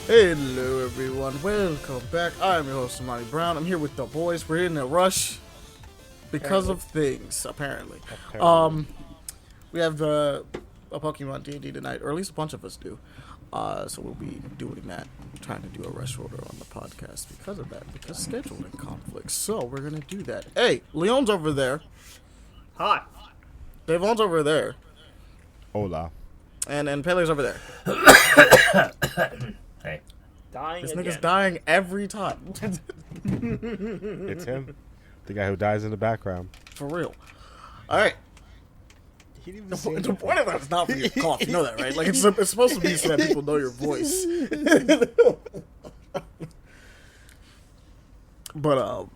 Hello everyone, welcome back. I'm your host Ahmani Brown. I'm here with the boys. We're in a rush because of things, apparently. We have a Pokemon D&D tonight, or at least a bunch of us do. So we'll be doing that, trying to do a rush order on the podcast because of that, because scheduling conflicts. So we're gonna do that. Hey, Leon's over there. Hi. Devon's over there. Hola. And Pele's over there. Hey. Dying This again. nigga's dying every time. It's him. The guy who dies in the background. For real. Alright. He didn't even The say point of that is not for your cough. You know that, right? Like, it's supposed to be so that people know your voice. But,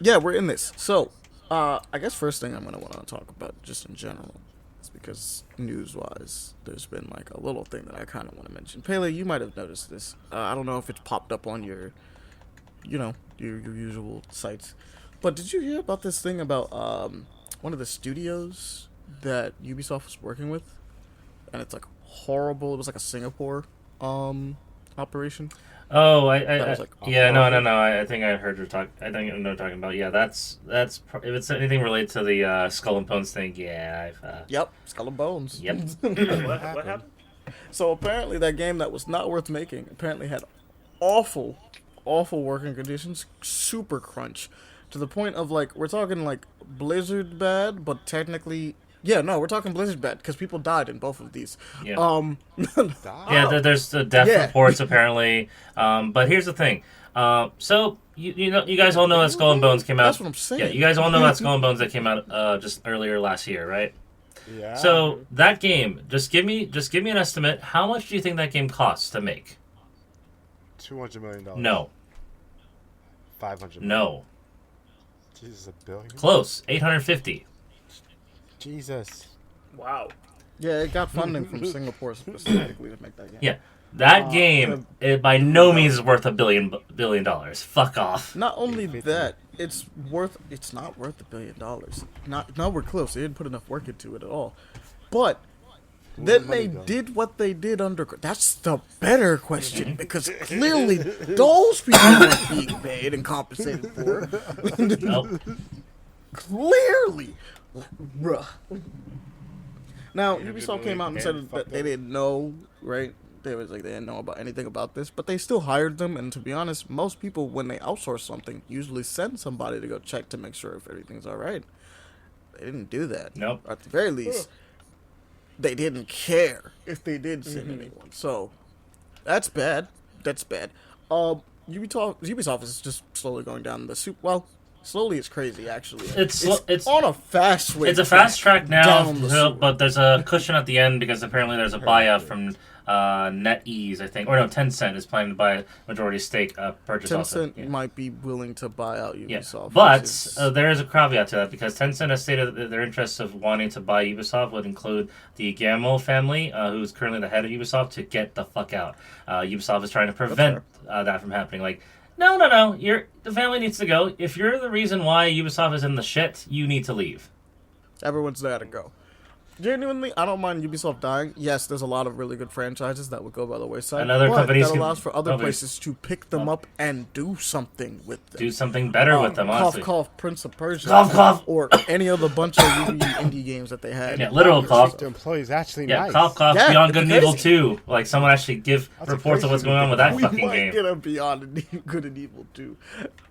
yeah, we're in this. So, I guess first thing I'm going to want to talk about, just in general, is because news-wise, there's been, like, a little thing that I kind of want to mention. Pele, you might have noticed this. I don't know if it's popped up on your, your usual sites. But did you hear about this thing about, one of the studios that Ubisoft was working with, and it's like horrible. It was like a Singapore operation. Oh, was, like, yeah, horrible. no. I think I heard you talk. I think I know what you're talking about. Yeah, that's if it's anything related to the Skull and Bones thing. Yeah, I've. Yep, Skull and Bones. Yep. What happened? So apparently that game that was not worth making apparently had awful working conditions, super crunch, to the point of like we're talking like Blizzard bad, but technically. Yeah, no, we're talking Blizzard bad because people died in both of these. Yeah. Yeah, there's the death reports apparently. But here's the thing. So you guys all know that Skull and Bones came out. That's what I'm saying. Yeah, you guys all know that Skull and Bones that came out just earlier last year, right? Yeah. So that game, just give me an estimate. How much do you think that game costs to make? $200 million. No. 500 million. No. Jesus, $1 billion? Close. 850. Jesus. Wow. Yeah, it got funding from Singapore specifically to make that game. Yeah. That game, it by no means is worth $1 billion. Fuck off. Not only that, it's not worth $1 billion. Not we're close. They didn't put enough work into it at all. But then they did what they did under. That's the better question because clearly those people weren't being paid and compensated for. Nope. Clearly, bruh. Now Yeah, Ubisoft they came out and really said that fucked they up. didn't know, right? They didn't know about anything about this, but they still hired them. And to be honest, most people when they outsource something usually send somebody to go check to make sure if everything's all right. They didn't do that. Nope. Or at the very least, they didn't care if they did send anyone. So that's bad. That's bad. Ubisoft is just slowly going down the soup. Well, slowly is crazy actually. It's on a fast way. It's a fast track now, down the sewer. but there's a cushion at the end because apparently there's a buyout from NetEase, I think, or no, Tencent is planning to buy a majority stake purchase. Tencent also. might be willing to buy out Yeah. Ubisoft. But there is a caveat to that because Tencent has stated that their interest of wanting to buy Ubisoft would include the Guillermo family, who's currently the head of Ubisoft, to get the fuck out. Ubisoft is trying to prevent that from happening. Like, no, the family needs to go. If you're the reason why Ubisoft is in the shit, you need to leave. Everyone's got to go. Genuinely, I don't mind Ubisoft dying. Yes, there's a lot of really good franchises that would go by the wayside. And other but companies that can- allows for other companies- places to pick them up and do something with them. Do something better with them, honestly. Cough, Prince of Persia. Cough. Or any other bunch of indie games that they had. Yeah, literal cough. The employees actually Yeah, nice. cough, Yeah, Beyond Good and Evil crazy. 2. Like, someone actually give That's a reports of what's crazy going on with that We fucking might game. get a Beyond Good and Evil 2.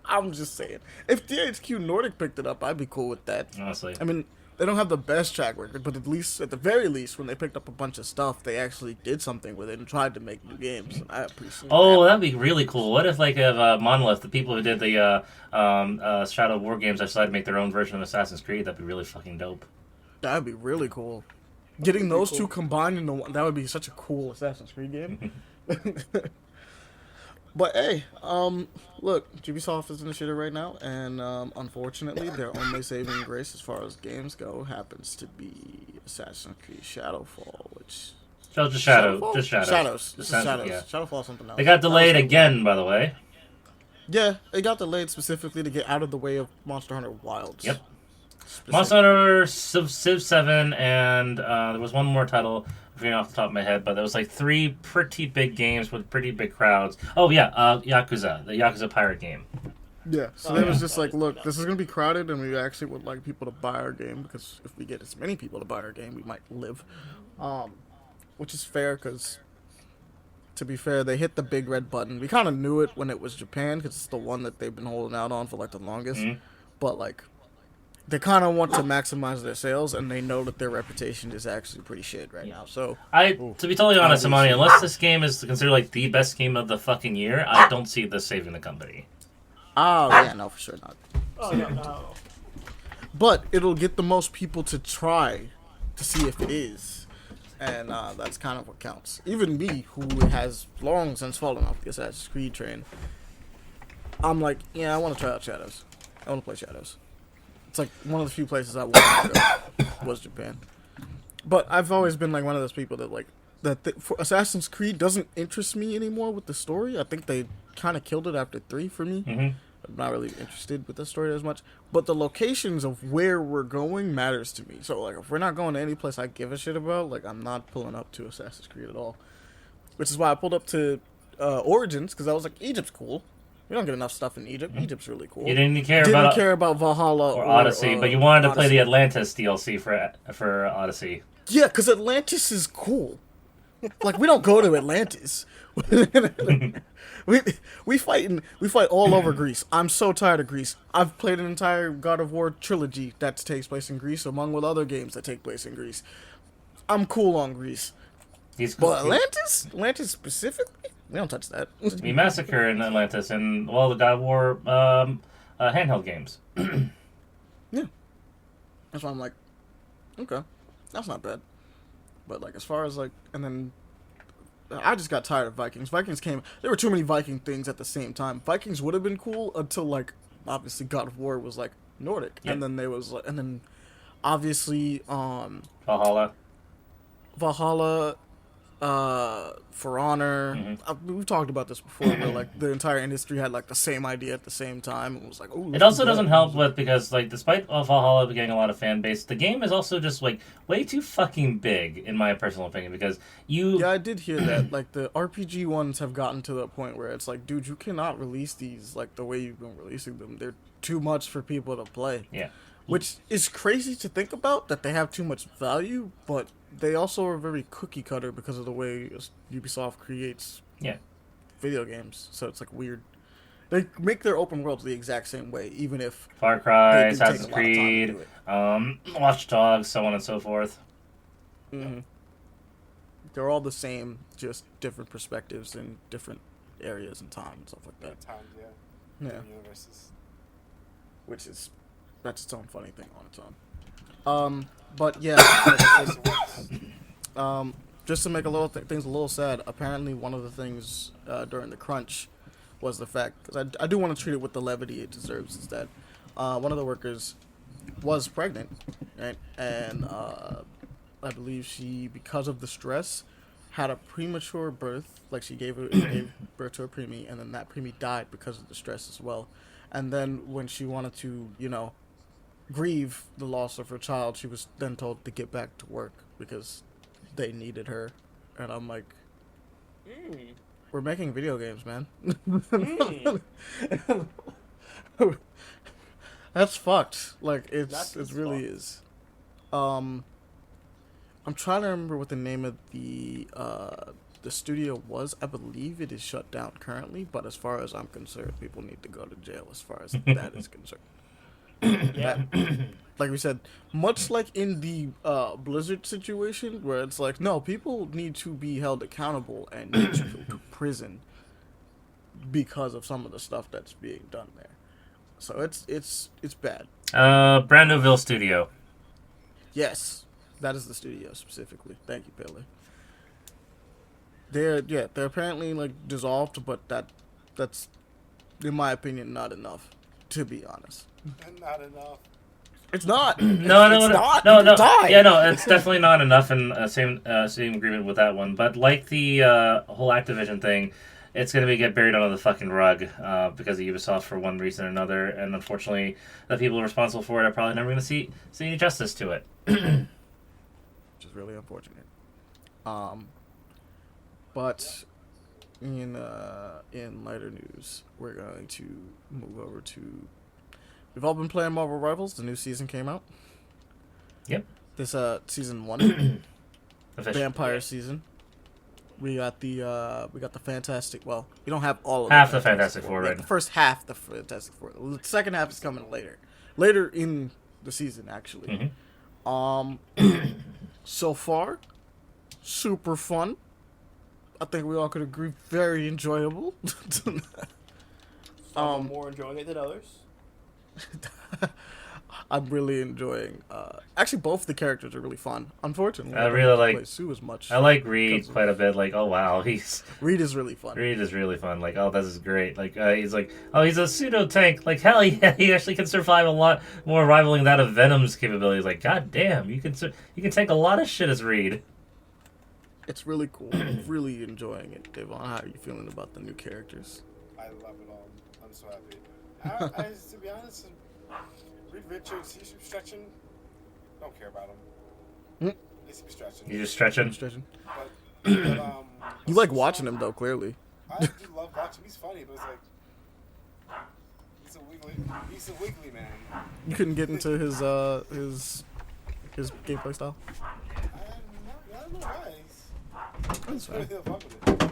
I'm just saying. If THQ Nordic picked it up, I'd be cool with that. Honestly. I mean, they don't have the best track record, but at the very least, when they picked up a bunch of stuff, they actually did something with it and tried to make new games. And I appreciate Oh, that. that'd be really cool. What if, like, Monolith, the people who did the Shadow of War games, decided to make their own version of Assassin's Creed? That'd be really fucking dope. That'd be really cool. Getting those two combined into one, that would be such a cool Assassin's Creed game. But hey, look, Ubisoft is in the shitter right now, and unfortunately, their only saving grace as far as games go happens to be Assassin's Creed Shadowfall, which Just Shadows. Shadowfall? Just Shadows. Shadows. This is Shadows, Shadows. yeah. Shadowfall is something else. They got delayed That was- again, by the way. Yeah, it got delayed specifically to get out of the way of Monster Hunter Wilds. Yep. Specifically. Monster Hunter Civ 7, and there was one more title. forgetting off the top of my head, but there was like 3 pretty big games with pretty big crowds. Oh yeah, Yakuza, the Yakuza pirate game. Yeah, so it was just like, look, this is going to be crowded, and we actually would like people to buy our game, because if we get as many people to buy our game, we might live. Which is fair, because, to be fair, they hit the big red button. We kind of knew it when it was Japan, because it's the one that they've been holding out on for, like, the longest. Mm-hmm. But, like, they kind of want to maximize their sales, and they know that their reputation is actually pretty shit right now, so... To be totally honest, Ahmani, unless this game is considered, like, the best game of the fucking year, I don't see this saving the company. Oh, yeah, no, for sure not. Oh, no. But it'll get the most people to try to see if it is. And that's kind of what counts. Even me, who has long since fallen off the Assassin's Creed train, I'm like, yeah, I want to try out Shadows. I want to play Shadows. It's like one of the few places I wanted to go was Japan. But I've always been like one of those people that like, for Assassin's Creed doesn't interest me anymore with the story. I think they kind of killed it after 3 for me. Mm-hmm. I'm not really interested with the story as much. But the locations of where we're going matters to me. So, like, if we're not going to any place I give a shit about, like, I'm not pulling up to Assassin's Creed at all. Which is why I pulled up to Origins, because I was like, Egypt's cool. We don't get enough stuff in Egypt. Mm-hmm. Egypt's really cool. You didn't care about Valhalla or Odyssey, but you wanted to play Odyssey. the Atlantis DLC for Odyssey. Yeah, because Atlantis is cool. Like, we don't go to Atlantis. we fight all over Greece. I'm so tired of Greece. I've played an entire God of War trilogy that takes place in Greece, among with other games that take place in Greece. I'm cool on Greece. But Atlantis specifically, we don't touch that. We massacre in Atlantis and all the God of War handheld games. Yeah, that's why I'm like, okay, that's not bad. But like, as far as like, and then I just got tired of Vikings. Vikings came. There were too many Viking things at the same time. Vikings would have been cool until like, obviously God of War was like Nordic, Yep. and then there was like, and then obviously Valhalla. For Honor. Mm-hmm. We've talked about this before, where like the entire industry had like the same idea at the same time. It was like, oh. It also doesn't help with because like despite Valhalla getting a lot of fan base, the game is also just like way too fucking big in my personal opinion because you. Yeah, I did hear that. Like the RPG ones have gotten to the point where it's like, dude, you cannot release these like the way you've been releasing them. They're too much for people to play. Yeah. Which is crazy to think about, that they have too much value, but they also are very cookie cutter because of the way Ubisoft creates video games. So it's like weird. They make their open worlds the exact same way, even if Far Cry, they do take Assassin's a lot of time to Creed, do it. Watch Dogs, so on and so forth. Mm-hmm. They're all the same, just different perspectives in different areas and time and stuff like that. Times, yeah. Yeah, Different universes. which is that's its own funny thing on its own. But yeah, like I said, just to make a little things a little sad. Apparently, one of the things during the crunch was the fact, because I do want to treat it with the levity it deserves, is that one of the workers was pregnant, right? And I believe she, because of the stress, had a premature birth. Like she gave birth to a preemie, and then that preemie died because of the stress as well. And then when she wanted to, grieve the loss of her child, she was then told to get back to work because they needed her. And I'm like, we're making video games, man. That's fucked. Like it really is. I'm trying to remember what the name of the studio was. I believe it is shut down currently, but as far as I'm concerned, people need to go to jail as far as that is concerned. Yeah. Like we said, much like in the Blizzard situation, where it's like, no, people need to be held accountable and need to go to prison because of some of the stuff that's being done there. So it's bad. Brandonville Studio. Yes, that is the studio specifically. Thank you, Pele. They're apparently like dissolved, but that's in my opinion not enough, to be honest. Not enough. It's not. No, Die. Yeah, no, it's definitely not enough, and same agreement with that one. But like the whole Activision thing, it's going to get buried under the fucking rug because of Ubisoft for one reason or another, and unfortunately, the people responsible for it are probably never going to see any justice to it. Which is really unfortunate. But in lighter news, we're going to move over to. We've all been playing Marvel Rivals. The new season came out. Yep. This season 1, Official. vampire season. We got the Fantastic. Well, we don't have all of Half the Fantastic Four, We have right? the first half, the Fantastic Four. The second half is coming later in the season, actually. So far, super fun. I think we all could agree, very enjoyable. Some are more enjoying it than others. I'm really enjoying. Actually, both the characters are really fun. Unfortunately, I don't really get to like- play Sue as much. I like Reed quite a bit. Like, oh wow, Reed is really fun. Reed is really fun. Like, oh, this is great. Like, he's like, oh, he's a pseudo tank. Like, hell yeah, he actually can survive a lot more, rivaling that of Venom's capabilities. Like, god damn, you can tank a lot of shit as Reed. It's really cool. I'm really enjoying it. Deavugh, how are you feeling about the new characters? I love it all. I'm so happy. I to be honest, Reed Richards, he's stretching. Don't care about him. He's stretching. You just stretching. Demonstration. But, You like watching him though, clearly. I do love watching him. He's funny, but it's like he's a wiggly man. You couldn't get into his gameplay style. I don't know why. That's Really fine. have fun with it.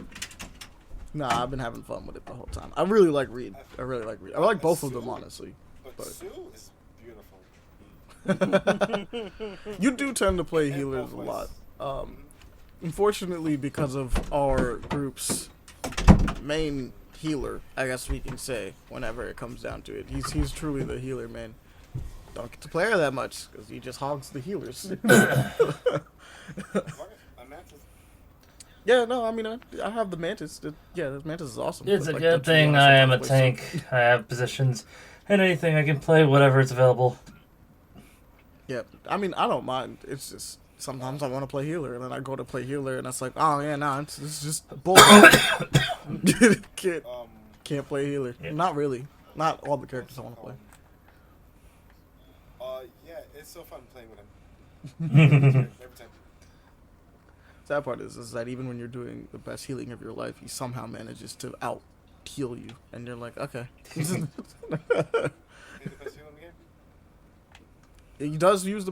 Nah, I've been having fun with it the whole time. I really like Reed. I like both of them, honestly. But Sue is beautiful. You do tend to play In healers both a lot. ways. Unfortunately, because of our group's main healer, I guess we can say, whenever it comes down to it, he's truly the healer, man. Don't get to play her that much because he just hogs the healers. Yeah, no, I mean, I have the Mantis. The Mantis is awesome. It's but, a like, good don't you thing wanna I am a sometimes play tank. I have positions and anything I can play, whatever is available. Yeah, I mean, I don't mind. It's just sometimes I want to play healer, and then I go to play healer, and it's like, oh yeah, nah, it's just bullshit. can't play healer. Yeah. Not really. Not all the characters I want to play. Yeah, it's so fun playing with him. Every time. Sad part is that even when you're doing the best healing of your life, he somehow manages to out heal you, and you're like, okay. He's the best healer in the game. He does use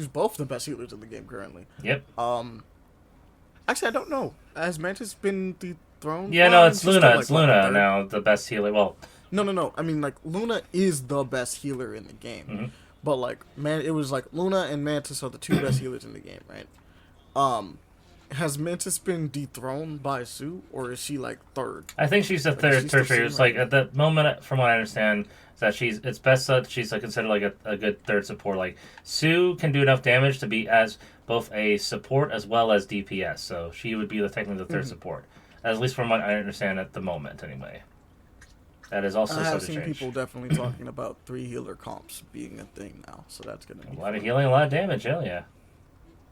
both the best healers in the game currently. Yep. Actually, I don't know. Has Mantis been dethroned? Yeah, Well, no, it's she's Luna. still, It's like, what, Luna third? now, the best healer. Well, No. I mean, like, Luna is the best healer in the game. Mhm. But, like, it was like Luna and Mantis are the two best healers in the game, right? Has Mantis been dethroned by Sue, or is she, like, third? I think she's the Like, she's still tertiary. It's seen, like at the moment, from what I understand, is that it's best that she's like, considered like a good third support. Like Sue can do enough damage to be as both a support as well as DPS. So she would be technically the third support, at least from what I understand at the moment, anyway. That is also I have subject seen to change. people definitely talking about 3 healer comps being a thing now, so that's gonna be A lot of fun. healing, a lot of damage. Hell yeah.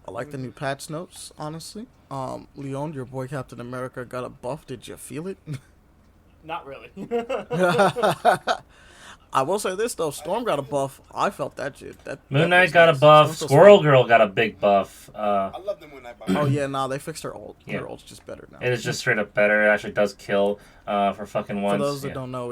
I like the new patch notes, honestly. Leon, your boy Captain America got a buff. Did you feel it? Not really. I will say this though, Storm got a buff. I felt that shit. That Moon Knight was got a nice. buff. Storm's so Squirrel sweet. Girl got a big buff. I love them when I buy. Oh yeah, nah, they fixed her ult. Yeah. Her ult's just better now. It is just straight up better. It actually does kill for fucking once. For those that Yeah. don't know,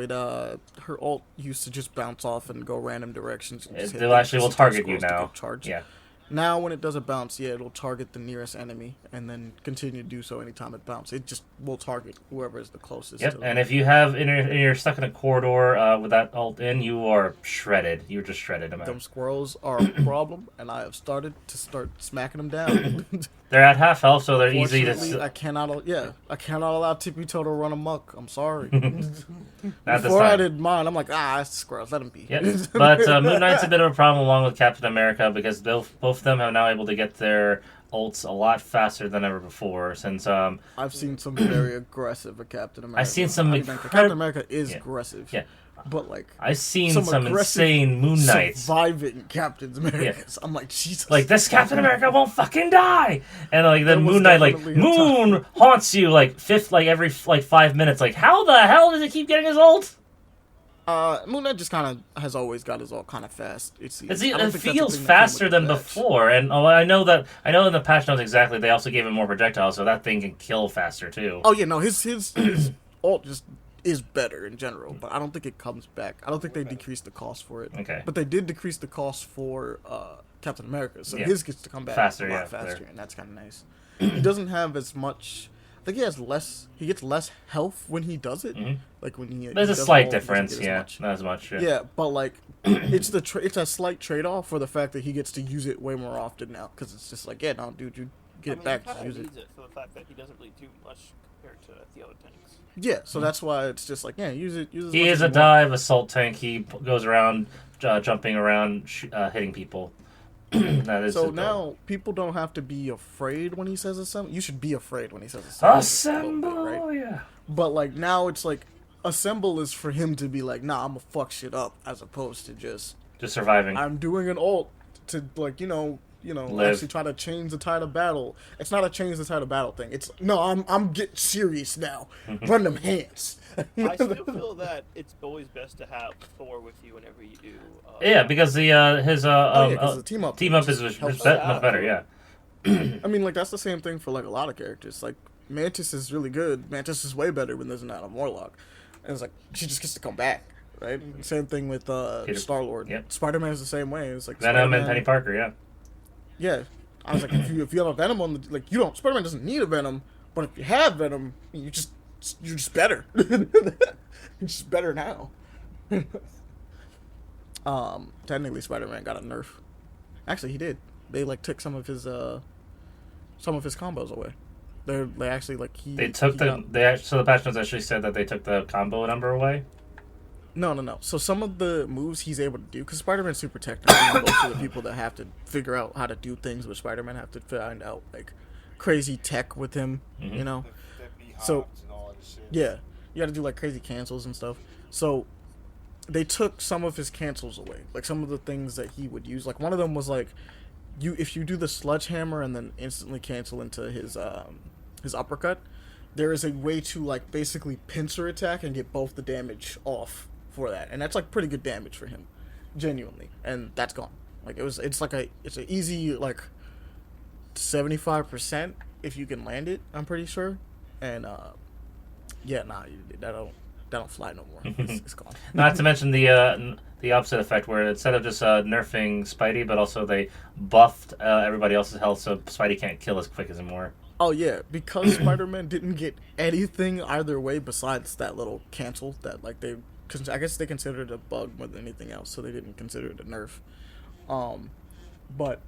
her ult used to just bounce off and go random directions. And just hit It them actually will just target you squirrels to now. get charged. Yeah. Now when it does a bounce, yeah, it'll target the nearest enemy and then continue to do so anytime it bounces. It just will target whoever is the closest. Yep, to and them. if you have and you're stuck in a corridor with that ult in, you are shredded. You're just shredded. No matter. Them squirrels are a problem, and I have started smacking them down. They're at half health, so they're easy Fortunately, to. I cannot allow Tippy Toe to run amok. I'm sorry. Not this Before I time. did mine, I'm like, it's squirrels, let him be. Yep. But Moon Knight's a bit of a problem along with Captain America because both of them have now able to get their ults a lot faster than ever before. Since I've seen some very aggressive Captain America. I've seen some Captain America is Yeah. aggressive. Yeah. But like I've seen some aggressive insane Moon Knights. surviving Captain Americas. I'm like, Jesus. Like, this Captain America won't fucking die, and like There then was Moon Knight like definitely a time. Moon haunts you every 5 minutes. Like, how the hell does he keep getting his ult? Moon Knight just kind of has always got his all kind of fast. It feels faster than before, and I know in the patch notes exactly. They also gave him more projectiles, so that thing can kill faster too. Oh yeah, no, his ult just is better in general, but I don't think it comes back. I don't think they decreased the cost for it. Okay, but they did decrease the cost for Captain America, so his gets to come back faster, a lot faster, and that's kind of nice. He doesn't have as much. I think he has less. He gets less health when he does it. Mm-hmm. Like when he. There's a slight difference, not as much. Yeah, but like, it's it's a slight trade off for the fact that he gets to use it way more often now, because it's just like, yeah, no, dude, you get it back, just use it. He needs it for the fact that he doesn't really do much compared to the other tanks. Yeah, so that's why it's just like, yeah, use it. He is a dive assault tank. He goes around, jumping around, hitting people. That is so now people don't have to be afraid when he says assemble. You should be afraid when he says assemble. Assemble, right? Yeah. But like now it's like assemble is for him to be like, nah, I'm gonna fuck shit up, as opposed to just surviving. I'm doing an ult to like actually try to change the tide of battle. It's not a change the tide of battle thing. It's no, I'm getting serious now. Run them hands. I still feel that it's always best to have Thor with you whenever you do. Yeah, because the the team up is much better. Yeah. I mean, like that's the same thing for like a lot of characters. Like Mantis is really good. Mantis is way better when there's not a Morlock, and it's like she just gets to come back, right? Same thing with Star-Lord. Yep. Spider-Man is the same way. It's like Venom and Penny Parker. Yeah. Yeah, I was like, if you have a Venom on the like, you don't. Spider-Man doesn't need a Venom, but if you have Venom, you're just better. You're just better now. Technically, Spider-Man got a nerf. Actually, he did. They like took some of his combos away. They actually like so the patch notes actually said that they took the combo number away. No. So some of the moves he's able to do, because Spider-Man's super technical, and most of the people that have to figure out how to do things with Spider-Man have to find out like crazy tech with him, you know. So yeah, you got to do like crazy cancels and stuff. So they took some of his cancels away, like some of the things that he would use. Like one of them was like, if you do the sledgehammer and then instantly cancel into his uppercut, there is a way to like basically pincer attack and get both the damage off for that, and that's like pretty good damage for him, genuinely. And that's gone. Like it's an easy like 75% if you can land it. I'm pretty sure, and that don't fly no more. It's gone. Not to mention the opposite effect, where instead of just nerfing Spidey, but also they buffed everybody else's health, so Spidey can't kill as quick as anymore. Oh yeah, because Spider-Man didn't get anything either way besides that little cancel that like I guess they considered it a bug more than anything else, so they didn't consider it a nerf. But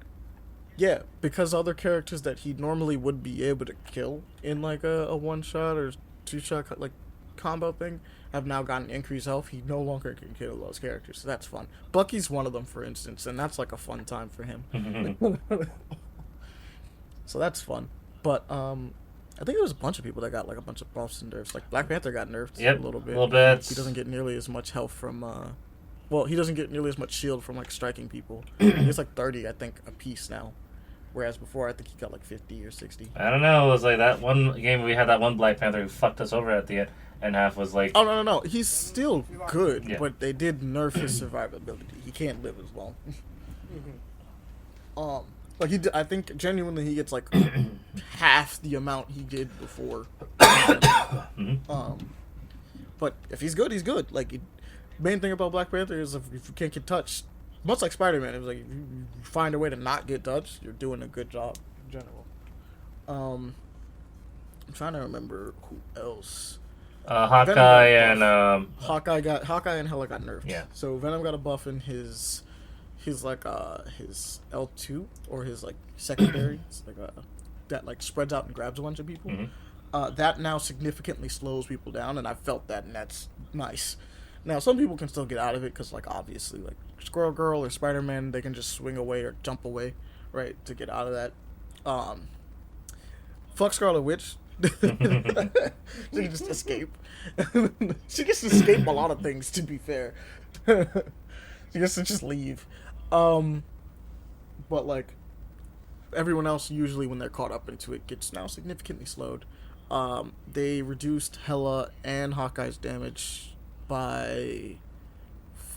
yeah, because other characters that he normally would be able to kill in like a one shot or two shot like combo thing have now gotten increased health. He no longer can kill those characters, so that's fun. Bucky's one of them, for instance, and that's like a fun time for him. So that's fun. But I think there was a bunch of people that got like a bunch of buffs and nerfs. Like Black Panther got nerfed a little bit. He doesn't get nearly as much health from he doesn't get nearly as much shield from like striking people. It's like 30, I think, a piece now. Whereas before, I think he got like 50 or 60. I don't know. It was like that one game we had that one Black Panther who fucked us over at the end half was like... Oh, no. He's still good, but they did nerf his survivability. He can't live as long. Like I think genuinely he gets like half the amount he did before. But if he's good, he's good. Like main thing about Black Panther is if you can't get touched, much like Spider-Man, it was like if you find a way to not get touched, you're doing a good job in general. I'm trying to remember who else. Hawkeye and Hawkeye and Hela got nerfed. Yeah. So Venom got a buff in his like his L2 or his like secondary. It's like that like spreads out and grabs a bunch of people. That now significantly slows people down, and I felt that, and that's nice. Now some people can still get out of it because like obviously like Squirrel Girl or Spider-Man, they can just swing away or jump away, right, to get out of that. Fuck Scarlet Witch. She can just escape. She gets to escape a lot of things, to be fair. She gets to just leave. But like everyone else, usually when they're caught up into it, gets now significantly slowed. They reduced Hela and Hawkeye's damage by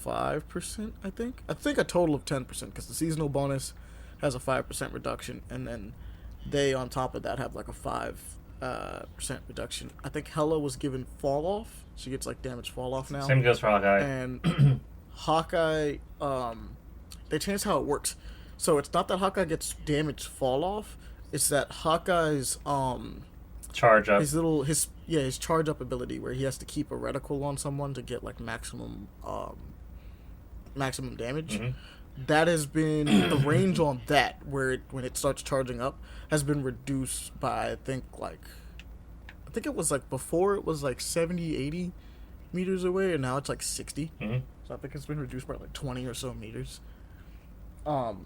5%, I think. I think a total of 10%, because the seasonal bonus has a 5% reduction, and then they, on top of that, have like a 5% reduction. I think Hela was given fall off. She gets like damage fall off now. Same goes for Hawkeye. And Hawkeye, they changed how it works. So it's not that Hawkeye gets damage fall off. It's that Hawkeye's Charge up. his charge up ability, where he has to keep a reticle on someone to get like maximum damage. Mm-hmm. That has been the range on that, where when it starts charging up, has been reduced by I think it was like before it was like 70, 80 meters away, and now it's like 60. Mm-hmm. So I think it's been reduced by like 20 or so meters.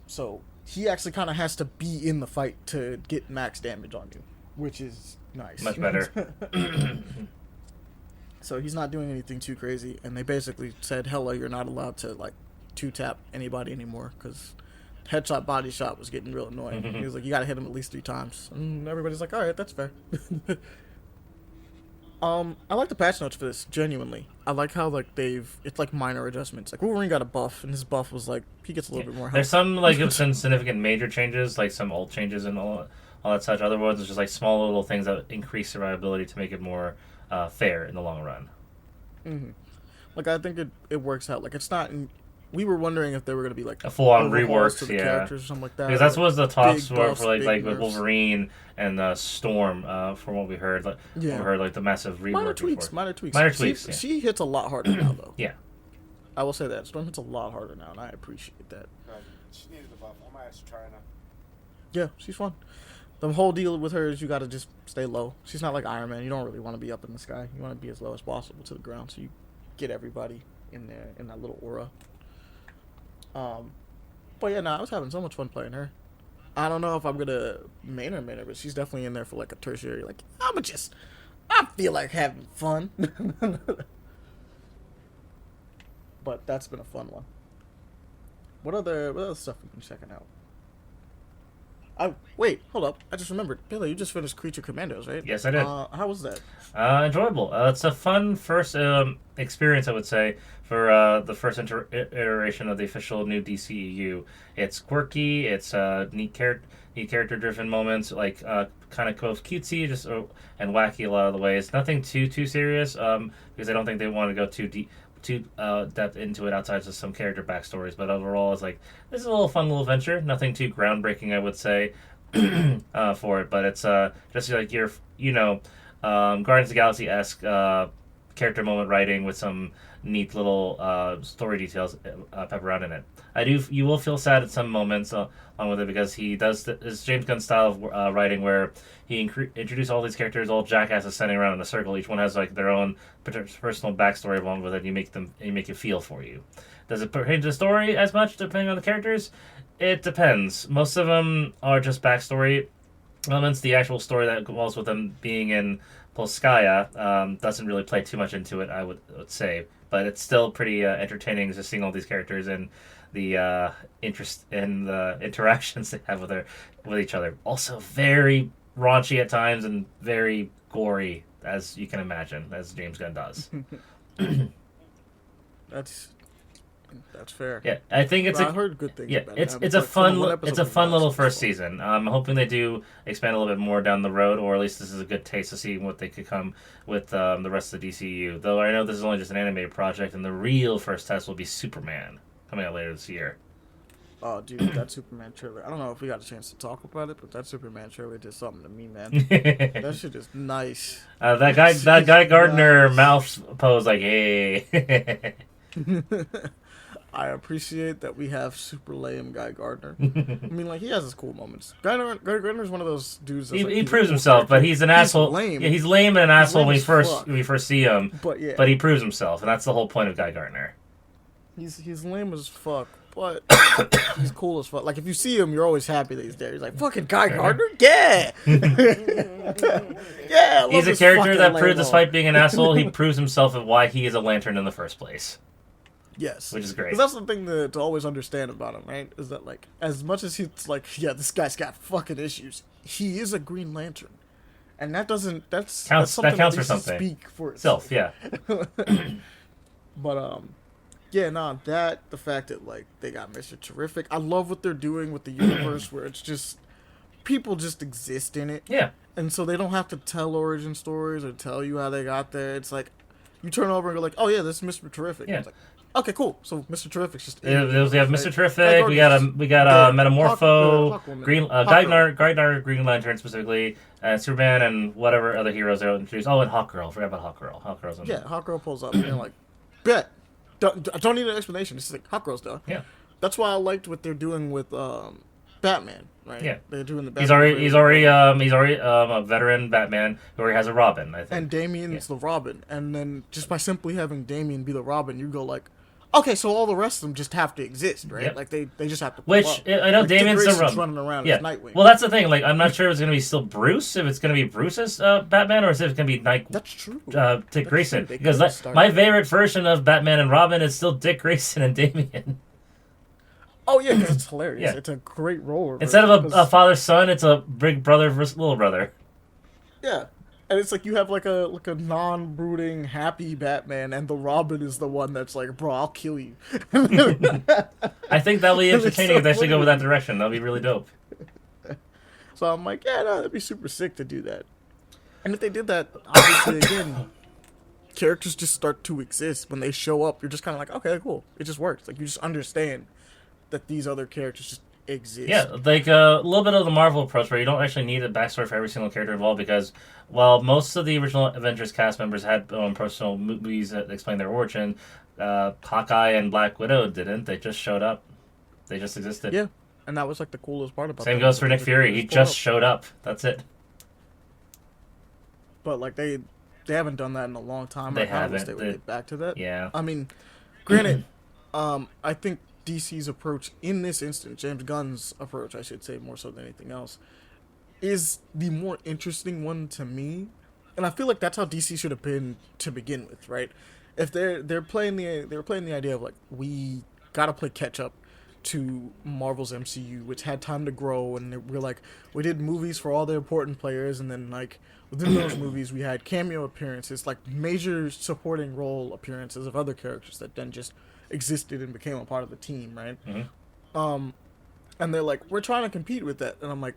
So he actually kind of has to be in the fight to get max damage on you, which is nice. Much better. So he's not doing anything too crazy, and they basically said, "Hella, you're not allowed to like 2-tap anybody anymore," because headshot, body shot was getting real annoying. He was like, "You got to hit him at least 3 times," and everybody's like, "All right, that's fair." I like the patch notes for this, genuinely. I like how like it's like minor adjustments. Like Wolverine got a buff, and his buff was like he gets a little bit more health. There's some like some significant major changes, like some ult changes and all that such. Other ones, it's just like small little things that increase survivability to make it more fair in the long run. Mm-hmm. Like I think it works out. Like it's not. We were wondering if there were going to be like a full-on overhauls reworks, to the yeah, characters or something like that. because that's what the talks were buffs, for like with nerfs. Wolverine and Storm. From what we heard, like we heard like the massive rework. Minor tweaks. She hits a lot harder now, though. Yeah, I will say that Storm hits a lot harder now, and I appreciate that. She needed the buff. I might actually try now. Yeah, she's fun. The whole deal with her is you got to just stay low. She's not like Iron Man. You don't really want to be up in the sky. You want to be as low as possible to the ground, so you get everybody in there in that little aura. But yeah, I was having so much fun playing her. I don't know if I'm gonna main her, but she's definitely in there for like a tertiary. Like I feel like having fun. But that's been a fun one. What other stuff have we been checking out? Wait, hold up. I just remembered. Pele, you just finished Creature Commandos, right? Yes, I did. How was that? Enjoyable. It's a fun first experience, I would say, for the first iteration of the official new DCEU. It's quirky. It's neat character-driven moments, like kind of cutesy, just and wacky a lot of the ways. Nothing too serious, because I don't think they want to go too deep. Depth into it outside of some character backstories, but overall it's like this is a little fun little venture. Nothing too groundbreaking, I would say, for it, but it's just like your Guardians of the Galaxy-esque character moment writing with some neat little story details peppered around in it. You will feel sad at some moments along with it, because he does this James Gunn style of writing where he introduces all these characters, all jackasses standing around in a circle. Each one has like their own personal backstory along with it. You make it feel for you. Does it pertain to the story as much, depending on the characters? It depends. Most of them are just backstory elements. The actual story that involves with them being in Polskaya doesn't really play too much into it, I would say. But it's still pretty entertaining just seeing all these characters and the interest in the interactions they have with each other. Also very raunchy at times and very gory, as you can imagine, as James Gunn does. That's fair. Yeah, I think I heard good things. Yeah, about it's a fun little first season. I'm hoping they do expand a little bit more down the road, or at least this is a good taste to see what they could come with the rest of the DCU. Though I know this is only just an animated project, and the real first test will be Superman coming out later this year. Oh, dude, that Superman trailer. I don't know if we got a chance to talk about it, but that Superman trailer did something to me, man. That shit is nice. That guy Gardner mouth pose like, hey. I appreciate that we have super lame Guy Gardner. I mean, like, he has his cool moments. Guy Gardner's one of those dudes that's he proves himself, but he's an asshole. Lame. Yeah, he's lame and an asshole when we first see him. But he proves himself, and that's the whole point of Guy Gardner. He's lame as fuck, but he's cool as fuck. Like, if you see him, you're always happy that he's there. He's like, fucking Guy Gardner? Yeah! Yeah, he's a character that proves, despite being an asshole, he proves himself of why he is a Lantern in the first place. Yes. Which is great. Because that's the thing to always understand about him, right? Is that, like, as much as he's like, yeah, this guy's got fucking issues, he is a Green Lantern. And that doesn't, that counts for something. Speak for itself, yeah. But, yeah, no, that the fact that like they got Mr. Terrific. I love what they're doing with the universe where it's just people just exist in it. Yeah. And so they don't have to tell origin stories or tell you how they got there. It's like you turn over and go like, "Oh yeah, this is Mr. Terrific." Yeah. It's like, okay, cool. So Mr. Terrific's just We have Mr. Terrific. Like, We got Metamorpho, Hawkwoman, Green Gardner, Green Lantern specifically, Superman, and whatever other heroes they introduced. Oh, and Hawkgirl. Forgot about Hawkgirl. Hawkgirl's in Yeah, Hawkgirl pulls up and you're like, bet. I don't need an explanation. It's like Hawkgirl's done. Yeah. That's why I liked what they're doing with Batman, right? Yeah. They're doing the Batman. He's already a veteran Batman who already has a Robin, I think. And Damien's the Robin. And then just by simply having Damien be the Robin, you go like, okay, so all the rest of them just have to exist, right? Yep. Like they just have to pull Which up. I know like, Dick Damien's the Grayson's Robin. running around Yeah. as Nightwing. Well, that's the thing. Like, I'm not sure if it's gonna be still Bruce, if it's gonna be Bruce's Batman, or if it's gonna be That's true. Dick That's Grayson. true. They Because could've started my that. favorite version of Batman and Robin is still Dick Grayson and Damien. Oh yeah, because it's hilarious. Yeah. It's a great role. Instead of reversal, a father-son, it's a big brother versus little brother. yeah, and it's like you have like a non-brooding, happy Batman, and the Robin is the one that's like, bro, I'll kill you. I think that'll be It's entertaining so if they actually go with funny. that direction. That'll be really dope. So I'm like, yeah, no, that'd be super sick to do that. And if they did that, obviously, again, characters just start to exist. When they show up, you're just kind of like, okay, cool. It just works. Like, you just understand that these other characters just exist. Yeah, like a little bit of the Marvel approach where you don't actually need a backstory for every single character involved because while most of the original Avengers cast members had personal movies that explain their origin, Hawkeye and Black Widow didn't. They just showed up. They just existed. Yeah. And that was, like, the coolest part about Same them. goes for Nick Fury. He just showed showed up. That's it. But, like, they haven't done that in a long time. They I kinda wish haven't. They would get back to that. Yeah. I mean, granted, I think DC's approach in this instance, James Gunn's approach, I should say, more so than anything else, is the more interesting one to me. And I feel like that's how DC should have been to begin with, right? If they're playing the idea of like we gotta play catch up to Marvel's MCU, which had time to grow, and we're like we did movies for all the important players, and then like within those movies we had cameo appearances, like major supporting role appearances of other characters that then just existed and became a part of the team, right? Mm-hmm. And they're like, we're trying to compete with that, and I'm like,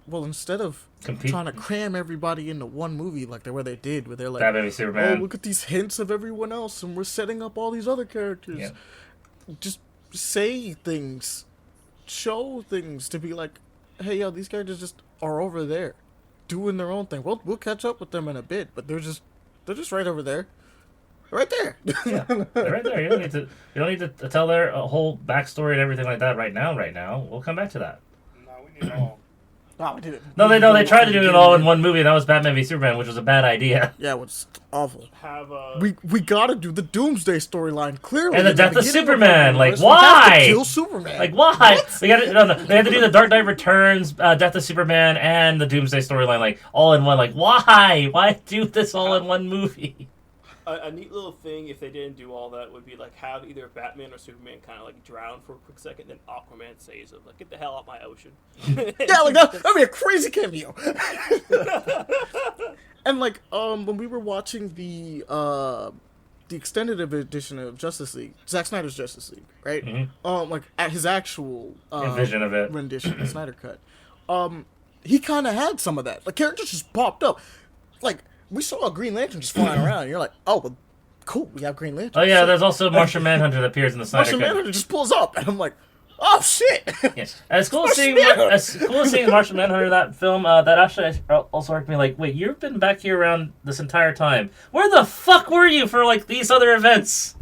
well, instead of trying to cram everybody into one movie like where they did, where they're like, Batman v Superman. oh, look at these hints of everyone else, and we're setting up all these other characters. Yeah. Just say things, show things to be like, hey, yo, these characters just are over there, doing their own thing. We'll catch up with them in a bit, but they're just right over there. Right there. Yeah, they're right there. You don't need to tell their whole backstory and everything like that right now. We'll come back to that. No, we need all. Oh, we did it. No, they tried to do it all in one movie, and that was Batman v Superman, which was a bad idea. Yeah, it was awful. Have We gotta do the Doomsday storyline clearly. And the at death of beginning Superman, the like, universe. We have to why? kill Superman. Like, why? They had to do the Dark Knight Returns, Death of Superman, and the Doomsday storyline, like, all in one. Like, why? Why do this all in one movie? a neat little thing if they didn't do all that would be like have either Batman or Superman kind of like drown for a quick second, then Aquaman saves him, like get the hell out my ocean. Yeah, like that'd be a crazy cameo. And like when we were watching the extended edition of Justice League, Zack Snyder's Justice League, right? Mm-hmm. Like at his actual vision of it, rendition, the Snyder cut. He kind of had some of that. Like characters just popped up. Like we saw a Green Lantern just flying around, and you're like, oh, well, cool, we have Green Lantern. Oh yeah, So, there's also Martian Manhunter that appears in the Snyder Martian cut. Manhunter just pulls up, and I'm like, oh shit. Yes. As cool as seeing Martian Manhunter that film, that actually also irked me. Like, wait, you've been back here around this entire time. Where the fuck were you for like these other events?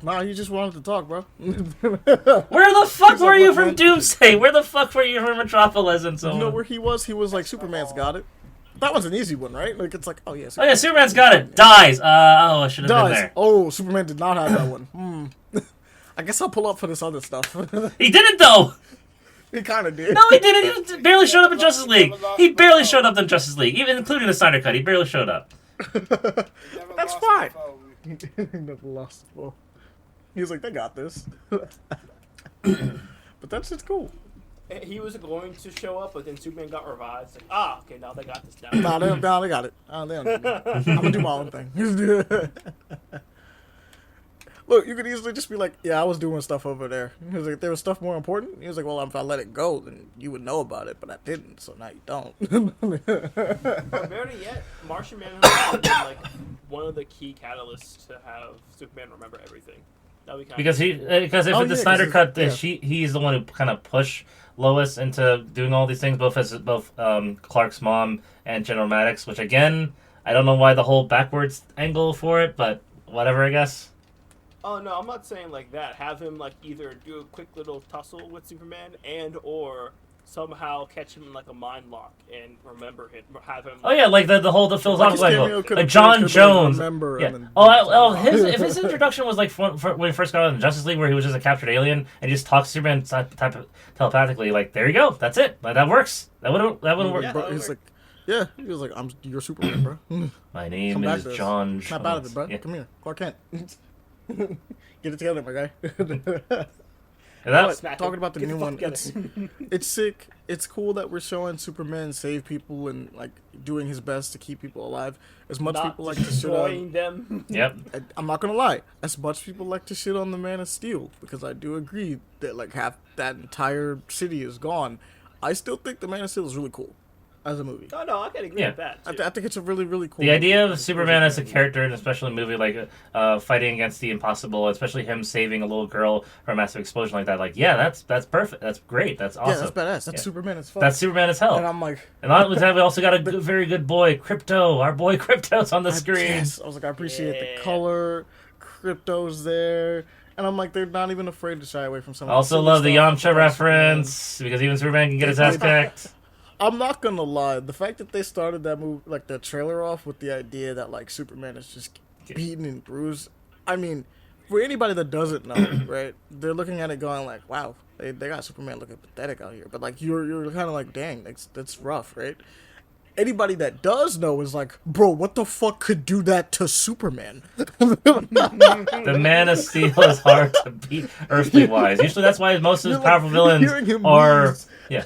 Nah, you just wanted to talk, bro. Where the fuck He's were like, you "Look, from man." Doomsday? Where the fuck were you from Metropolis and so on? You know where he was? He was like, Superman's got it. That was an easy one, right? Like, it's like, oh, yeah. Oh yeah, Superman's got it. Dies. I should have been Dies. there. Oh, Superman did not have that one. I guess I'll pull up for this other stuff. He didn't though. He kind of did. No, he didn't. He barely showed up in Justice League. He barely showed up in Justice League, even including the Snyder cut. He barely showed up. That's fine. He never lost the ball. He was like, they got this. But that's just cool. He was going to show up, but then Superman got revived. It's like, okay, now they got this now. Nah, they got it. They don't need me. I'm gonna do my own thing. Look, you could easily just be like, yeah, I was doing stuff over there. He was like, there was stuff more important. He was like, well, if I let it go, then you would know about it, but I didn't, so now you don't. Better yet, Martian Manhunter has been like one of the key catalysts to have Superman remember everything. Because if Oh, the yeah, Snyder 'cause cut, yeah. he's the one who kind of pushed Lois into doing all these things, both Clark's mom and General Maddox. Which again, I don't know why the whole backwards angle for it, but whatever, I guess. Oh no, I'm not saying like that. Have him like either do a quick little tussle with Superman and or somehow catch him in like a mind lock and remember him. Have him. Oh yeah, like the philosophical cameo angle. could've- Like John could've been Jones. remember Yeah. and then- If his introduction was like when he first got out in Justice League, where he was just a captured alien and he just talks to Superman type of telepathically, like there you go, that's it. Like that works. That would work. Yeah. Bro, he's like, yeah, he was like, you're Superman, bro. My name Come back is to us. John Jones. Snap out of it, bro. Yeah. Come here, Clark Kent. Get it together, my guy. And that, Smack Talking him. about the Get new fuck one, together. it's sick. It's cool that we're showing Superman save people and like doing his best to keep people alive. As much Not people like to shit destroying on, them. yep. I'm not gonna lie. As much people like to shit on the Man of Steel because I do agree that like half that entire city is gone. I still think the Man of Steel is really cool as a movie. Oh no, I can agree Yeah. with that. I, Too. I think it's a really really cool. The idea movie. of Superman as a character, and especially a movie like fighting against the impossible, especially him saving a little girl from a massive explosion like that, like yeah, that's perfect. That's great. That's awesome. Yeah, that's badass. That's Yeah. Superman as fuck. That's Superman as hell. And I'm like, And on top of that, we also got a very good boy, Crypto. Our boy Crypto's on the screen. Yes. I was like, I appreciate Yeah. the color. Crypto's there. And I'm like, they're not even afraid to shy away from some. I also love the Yamcha reference because even Superman can get his ass kicked. I'm not gonna lie. The fact that they started that movie, like the trailer off with the idea that like Superman is just beaten and bruised. I mean, for anybody that doesn't know, right? They're looking at it going like, wow, they got Superman looking pathetic out here. But like you're kind of like, dang, that's rough, right? Anybody that does know is like, bro, what the fuck could do that to Superman? The Man of Steel is hard to beat earthly wise. Usually that's why most of his You're, powerful hearing villains him are move. yeah.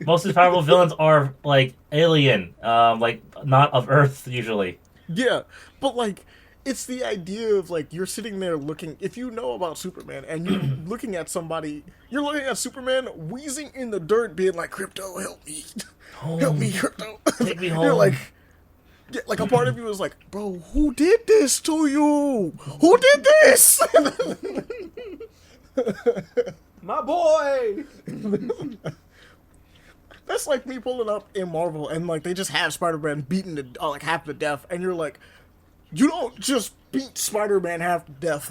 Most of his powerful villains are like alien, like not of Earth usually. Yeah, but like, it's the idea of like you're sitting there looking. If you know about Superman and you're looking at somebody, you're looking at Superman wheezing in the dirt, being like, "Crypto, help me, help me, Crypto, Take me You're home. like, yeah, like a part of you is like, "Bro, who did this to you? Who did this?" My boy. That's like me pulling up in Marvel and like they just have Spider-Man beaten to like half to death, and you're like, you don't just beat Spider-Man half to death.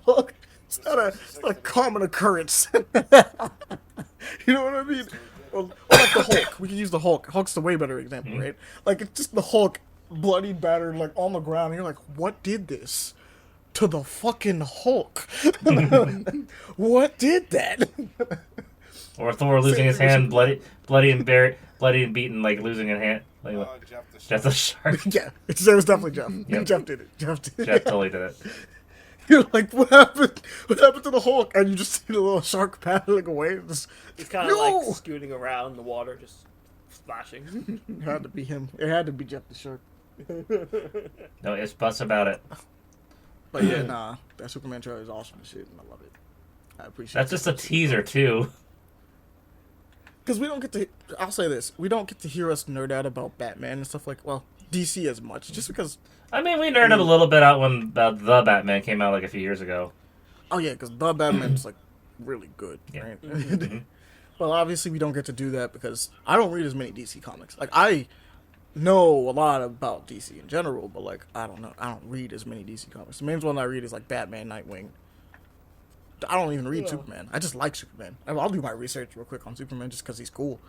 Dog. It's not a common occurrence. You know what I mean? Or like the Hulk. We can use the Hulk. Hulk's the way better example, right? Like it's just the Hulk, bloody, battered, like on the ground, and you're like, what did this to the fucking Hulk? What did that? Or Thor losing his hand, bloody and beaten, like losing a hand. Like, Jeff the Jeff the Shark. Yeah, it was definitely Jeff. Yep. Jeff did it. Jeff did it. Jeff totally did it. You're like, what happened? What happened to the Hulk? And you just see the little shark paddling away. Just, He's kind of No! like scooting around in the water, just splashing. it had to be him. It had to be Jeff the Shark. No ifs, buts about it. But yeah, nah, that Superman trailer is awesome as shit, and I love it. I appreciate That's just a teaser too. Because we don't get to, I'll say this, we don't get to hear us nerd out about Batman and stuff like, well, DC as much, just because, I mean, we nerded a little bit out when the Batman came out like a few years ago. oh yeah, because the Batman's like really good, Yeah. right? Well, obviously we don't get to do that because I don't read as many DC comics. Like, I know a lot about DC in general, but like, I don't read as many DC comics. The main one I read is like Batman, Nightwing. I don't even read Superman. I just like Superman. I'll do my research real quick on Superman just because he's cool.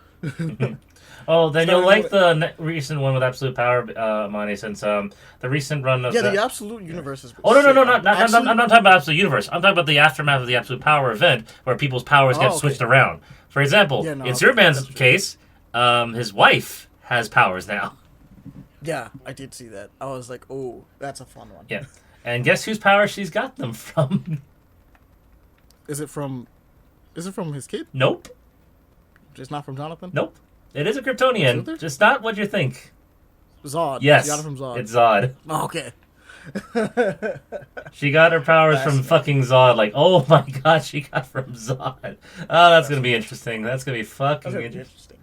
Oh, then So, you'll like the recent one with Absolute Power, Ahmani, since the recent run of Yeah, the Absolute Universe is. Oh, no, sick. not Actually- I'm not talking about Absolute Universe. I'm talking about the aftermath of the Absolute Power event, where people's powers get okay. switched around. For example, Yeah, no, in okay, Superman's that's true. case, his wife has powers now. Yeah, I did see that. I was like, oh, that's a fun one. Yeah. And guess whose powers she's got them from? Is it from his kid? Nope. It's not from Jonathan? Nope. It is a Is it Kryptonian. there? Just not what you think. Zod. Yes. She got it from Zod. It's Zod. Oh, okay. She got her powers from fucking Zod. Like, oh my god, she got from Zod. Oh, that's gonna be interesting. That's gonna be fucking interesting.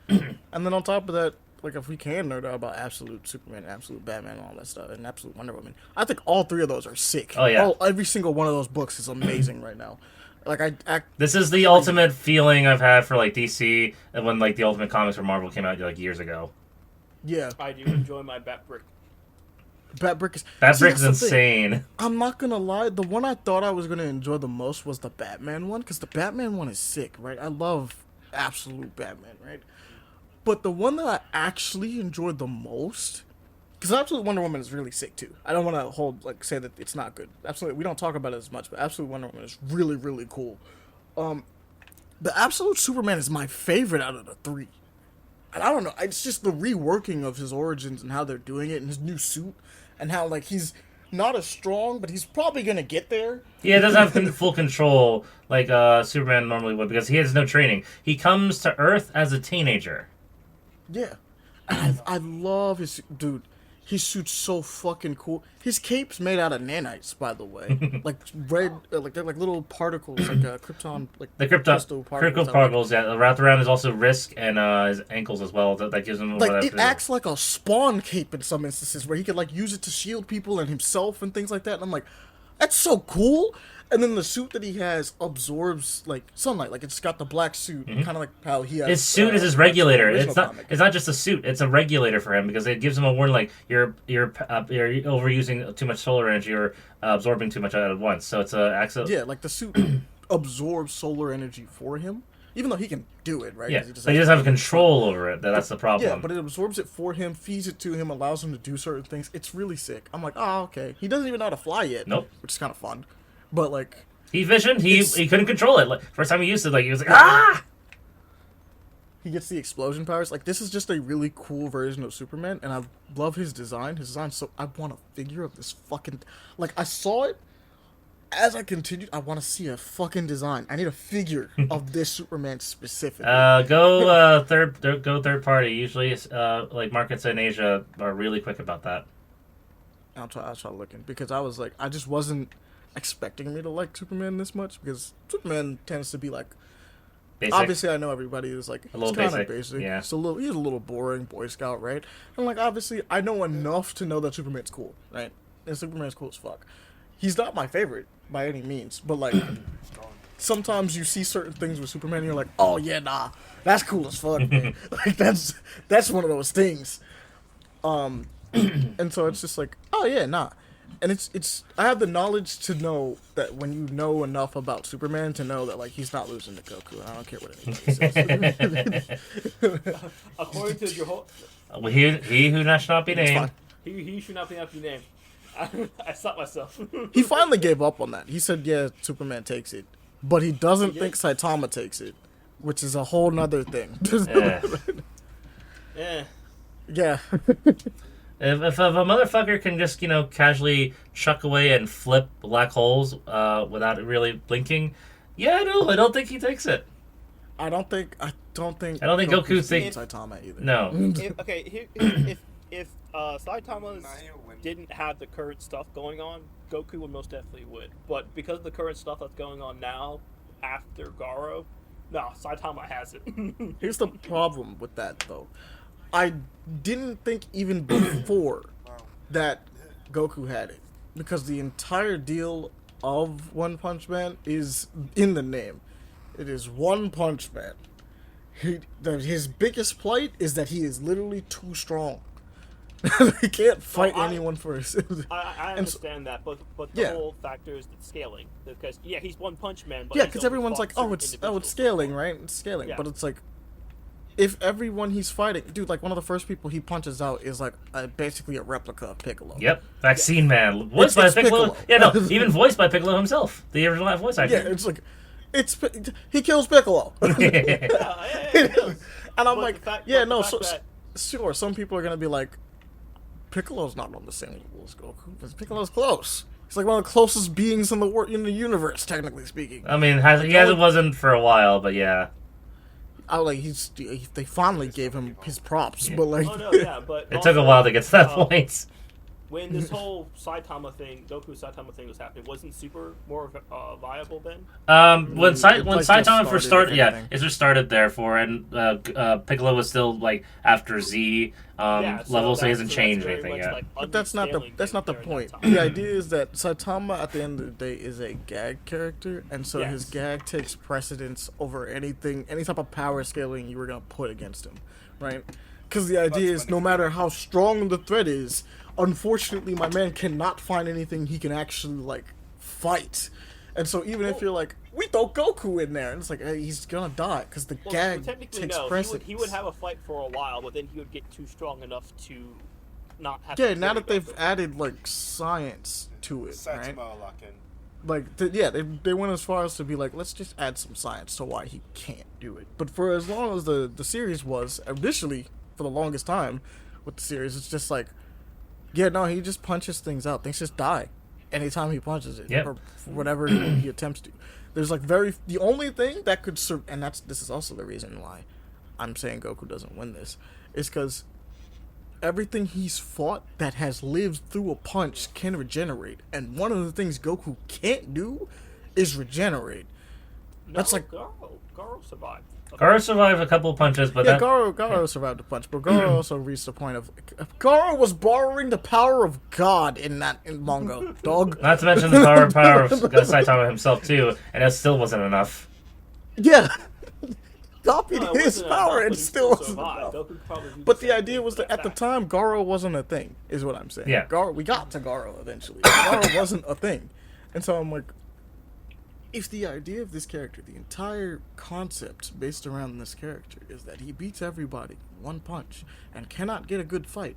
And then on top of that, like if we can nerd out about Absolute Superman, Absolute Batman, and all that stuff, and Absolute Wonder Woman, I think all three of those are sick. Oh yeah, every single one of those books is amazing right now. Like this is the ultimate feeling I've had for like DC when like the Ultimate Comics for Marvel came out like years ago. Yeah, I do enjoy my Batbrick. Batbrick is insane. I'm not gonna lie, the one I thought I was gonna enjoy the most was the Batman one, because the Batman one is sick, right? I love Absolute Batman, right? But the one that I actually enjoyed the most, because Absolute Wonder Woman is really sick too. I don't want to say that it's not good. Absolutely, we don't talk about it as much, but Absolute Wonder Woman is really, really cool. The Absolute Superman is my favorite out of the three. And I don't know, it's just the reworking of his origins and how they're doing it, and his new suit, and how like he's not as strong, but he's probably gonna get there. Yeah, it doesn't have full control like Superman normally would, because he has no training. He comes to Earth as a teenager. Yeah, and I love his dude. His suit's so fucking cool. His cape's made out of nanites, by the way, like red, like they're like little particles, like krypton, like the crystal particles. Yeah, wrapped around is also wrist and his ankles as well. That gives him like it acts like a Spawn cape in some instances, where he could like use it to shield people and himself and things like that. And I'm like, that's so cool. And then the suit that he has absorbs like sunlight, like it's got the black suit, kind of like how he has. His suit is his regulator. It's not. Comic. It's not just a suit. It's a regulator for him, because it gives him a warning like you're overusing too much solar energy or absorbing too much at once. So it's a accident. Yeah, like the suit absorbs solar energy for him, even though he can do it, right? Yeah, but he doesn't have control over it. That's the problem. Yeah, but it absorbs it for him, feeds it to him, allows him to do certain things. It's really sick. I'm like, oh, okay. He doesn't even know how to fly yet. Nope. Which is kind of fun. But like he visioned, he couldn't control it. Like first time he used it, like he was like ah. He gets the explosion powers. Like this is just a really cool version of Superman, and I love his design. His design, so I want a figure of this fucking. Like I saw it. As I continued, I want to see a fucking design. I need a figure of this Superman specifically. Go third party. Usually, like markets in Asia are really quick about that. I'll try looking, because I was like, I just wasn't expecting me to like Superman this much, because Superman tends to be like, basic. Obviously I know everybody is like, a little kind of basic. Yeah. He's a little boring Boy Scout, right? And like obviously I know enough to know that Superman's cool, right? And Superman's cool as fuck. He's not my favorite by any means, but like sometimes you see certain things with Superman and you're like, oh yeah, nah, that's cool as fuck, man. Like that's one of those things. And so it's just like, oh yeah, nah. And it's I have the knowledge to know that when you know enough about Superman to know that like he's not losing to Goku. And I don't care what anybody says. According to your whole, he who not shall not be named. he should not be named. I stopped myself. He finally gave up on that. He said, yeah, Superman takes it, but he doesn't think Saitama takes it, which is a whole nother thing. Yeah. Yeah. If a motherfucker can just, casually chuck away and flip black holes without really blinking, yeah, no, I don't think he takes it. I don't think Goku thinks Saitama either. No. If Saitama didn't have the current stuff going on, Goku would most definitely would. But because of the current stuff that's going on now, after Garo, no, Saitama has it. Here's the problem with that, though. I didn't think even before that Goku had it, because the entire deal of One Punch Man is in the name. It is One Punch Man. His biggest plight is that he is literally too strong. He can't fight anyone for his. I understand that, but the whole factor is the scaling. Because he's One Punch Man. But because everyone's like, it's scaling, right? It's scaling, but it's like, if everyone he's fighting, dude, like one of the first people he punches out is like basically a replica of Piccolo. Yep, Vaccine Man, voiced by Piccolo. Yeah, no, even voiced by Piccolo himself, the original voice actor. Yeah, it's like, he kills Piccolo. And I'm like, sure. Some people are gonna be like, Piccolo's not on the same level as Goku, because Piccolo's close. He's like one of the closest beings in the universe, technically speaking. I mean, it wasn't for a while, but yeah. They finally gave him his props, but like, but it took a while to get to that point. when this whole Saitama thing, Goku Saitama thing was happening, wasn't Super more viable then? When Saitama first started, everything. it just started there and Piccolo was still like after Z level, so he hasn't changed anything yet. Like, But that's not the during point. that time. The idea is that Saitama at the end of the day is a gag character, and so his Yes. gag takes precedence over any type of power scaling you were gonna put against him, right? Because the idea is no matter how strong the threat is, unfortunately my man cannot find anything he can actually like fight, and so even if you're like, we throw Goku in there, and it's like he's gonna die because the gag technically, takes no. precedence. He would have a fight for a while, but then he would get too strong enough to not have. Yeah, to now carry that they've Goku. added like science to it, right? Saitama lock in. Like, they went as far as to be like, let's just add some science to why he can't do it. But for as long as the series was, initially, for the longest time with the series, it's just like, yeah, no, he just punches things out. Things just die anytime he punches it. Yep. Or whatever he attempts to. There's like the only thing that could serve, and this is also the reason why I'm saying Goku doesn't win this, is because everything he's fought that has lived through a punch can regenerate, and one of the things Goku can't do is regenerate. That's like Garo survived. Garo survived a couple punches, but yeah, Garo survived the punch, but Garo also reached the point of Garo was borrowing the power of God in manga, dog. not to mention the power of Saitama himself too, and it still wasn't enough. Yeah, copied No, it his wasn't power enough, and but he still wasn't survived. enough. Goku could probably do But the the same idea thing was for that at the fact. time, Garo wasn't a thing, is what I'm saying. Yeah. We got to Garo eventually. Garo wasn't a thing. And so I'm like, if the idea of this character, the entire concept based around this character is that he beats everybody one punch and cannot get a good fight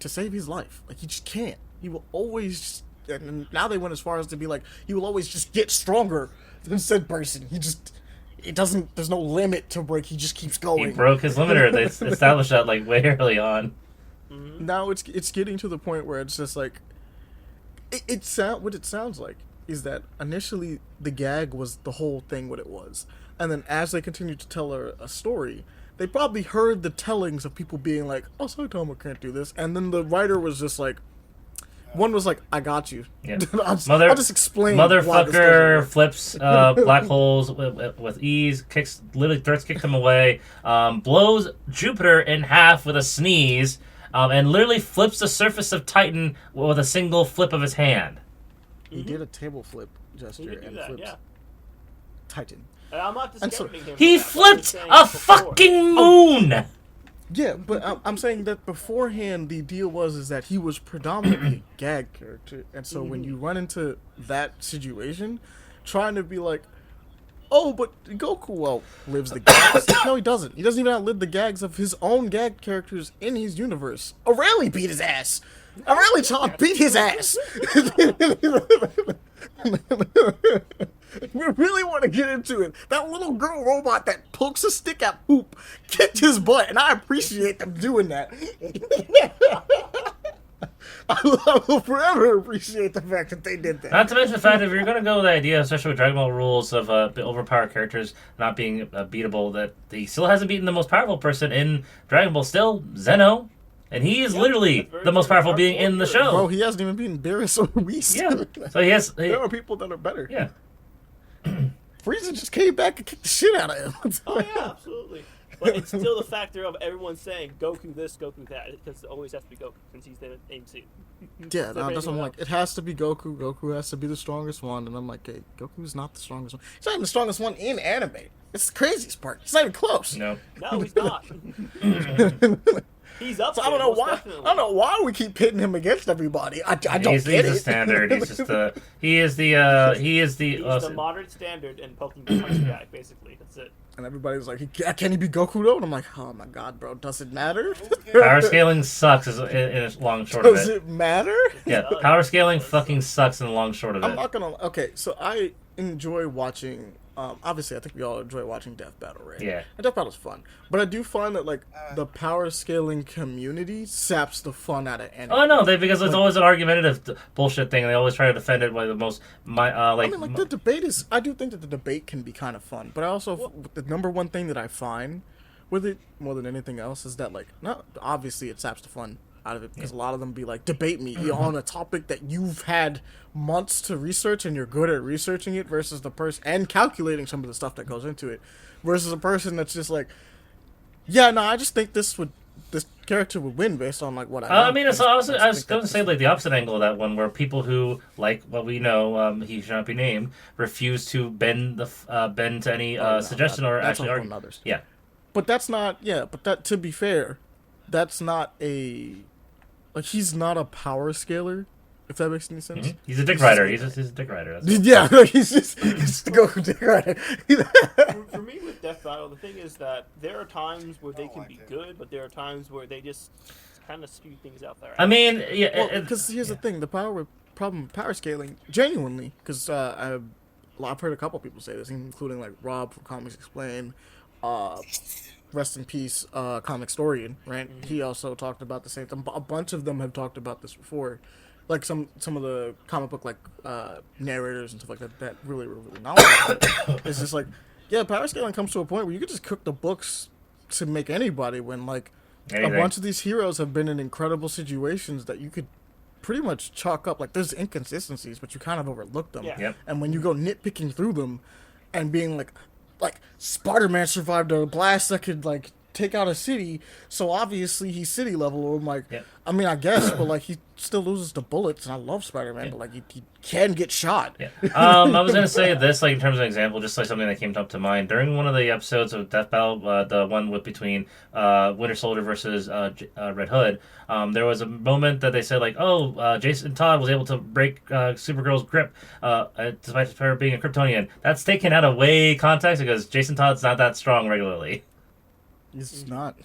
to save his life. Like, he just can't. He will always, and now they went as far as to be like, he will always just get stronger than said person. There's no limit to break, he just keeps going. He broke his limiter. They established that like way early on. Now it's getting to the point where it's just like what it sounds like is that initially the gag was the whole thing what it was, and then as they continued to tell a story, they probably heard the tellings of people being like, oh, Saitama can't do this, and then the writer was just like, one was like, I got you. Yeah. I'll just explain why this Motherfucker doesn't work. flips black holes with ease, literally kicks him away, blows Jupiter in half with a sneeze, and literally flips the surface of Titan with a single flip of his hand. He did a table flip He gesture could do and that, flipped yeah. Titan. And I'm not And so- discounting him. He for that, but I'm flipped saying a before. fucking moon! Yeah, but I'm saying that beforehand, the deal is that he was predominantly a gag character, and so when you run into that situation, trying to be like, oh, but Goku lives the gags. No, he doesn't. He doesn't even outlive the gags of his own gag characters in his universe. Aurelie beat his ass. Aurelie Chan beat his ass. We really want to get into it. That little girl robot that pokes a stick at Poop kicked his butt, and I appreciate them doing that. I will forever appreciate the fact that they did that. Not to mention the fact, if you're going to go with the idea, especially with Dragon Ball rules of overpowered characters not being beatable, that he still hasn't beaten the most powerful person in Dragon Ball, still Zeno. And he is literally that's very the most true. powerful being in the show. Bro, he hasn't even beaten Beerus or Whis. Yeah. So he has. There are people that are better. Yeah. Frieza just came back and kicked the shit out of him. Oh yeah, absolutely. But it's still the factor of everyone saying Goku this, Goku that, because it always has to be Goku since he's the MC. Yeah, no, that's what I'm like. It has to be Goku. Goku has to be the strongest one, and I'm like, hey, Goku's not the strongest one. He's not even the strongest one in anime. It's the craziest part. It's not even close. No. No, he's not. He's up. So I there, don't know most why. definitely. I don't know why we keep pitting him against everybody. I don't He's get a it. standard. He's just the. He is the. He's the moderate standard in Pokemon Punch Jack, basically. That's it. And everybody's like, can he be Goku though? And I'm like, oh my god, bro, does it matter? Power scaling sucks in a long short of Does it. it matter? Yeah, power scaling fucking sucks in the long short of I'm it. not gonna. Okay, so I enjoy watching. Obviously, I think we all enjoy watching Death Battle, right? Yeah. And Death Battle's fun, but I do find that like the power scaling community saps the fun out of anything. Oh no, because it's always an argumentative bullshit thing. And they always try to defend it by the most I mean, like the debate is. I do think that the debate can be kind of fun, but I also the number one thing that I find with it more than anything else is that like, not obviously it saps the fun out of it because a lot of them be like, debate me on a topic that you've had months to research and you're good at researching it versus the person and calculating some of the stuff that goes into it versus a person that's just like, yeah, no, I just think this character would win based on like what I know. I mean, so I was going to say like the opposite angle of that one, where people who like what we know, he should not be named, refuse to bend to any suggestion or that's actually argue. Others. Yeah, but that's not. Yeah, but that to be fair, that's not a like he's not a power scaler. If that makes any sense. Mm-hmm. He's a dick rider. He's a dick rider. Yeah, like he's just the Goku dick rider. For me with Death Battle, the thing is that there are times where they can be good, but there are times where they just kind of spew things out there. I mean, yeah, because here's the thing: the problem with power scaling, genuinely, because I've heard a couple people say this, including like Rob from Comics Explain, rest in peace, Comic Storian, right? Mm-hmm. He also talked about the same thing. A bunch of them have talked about this before. Like some of the comic book like narrators and stuff like that really knowledgeable. It's just like, yeah, power scaling comes to a point where you could just cook the books to make anybody win. Like anything. A bunch of these heroes have been in incredible situations that you could pretty much chalk up. Like there's inconsistencies, but you kind of overlook them. Yeah. Yep. And when you go nitpicking through them, and being like Spider-Man survived a blast that could like take out a city, so obviously he's city level. Or I'm like, yep. I mean, I guess, but like he still loses to bullets, and I love Spider-Man, but like he can get shot. Yeah. I was gonna say this, like in terms of an example, just like something that came up to mind during one of the episodes of Death Battle, the one between Winter Soldier versus Red Hood. There was a moment that they said like, Jason Todd was able to break Supergirl's grip despite her being a Kryptonian. That's taken out of way context because Jason Todd's not that strong regularly. He's not.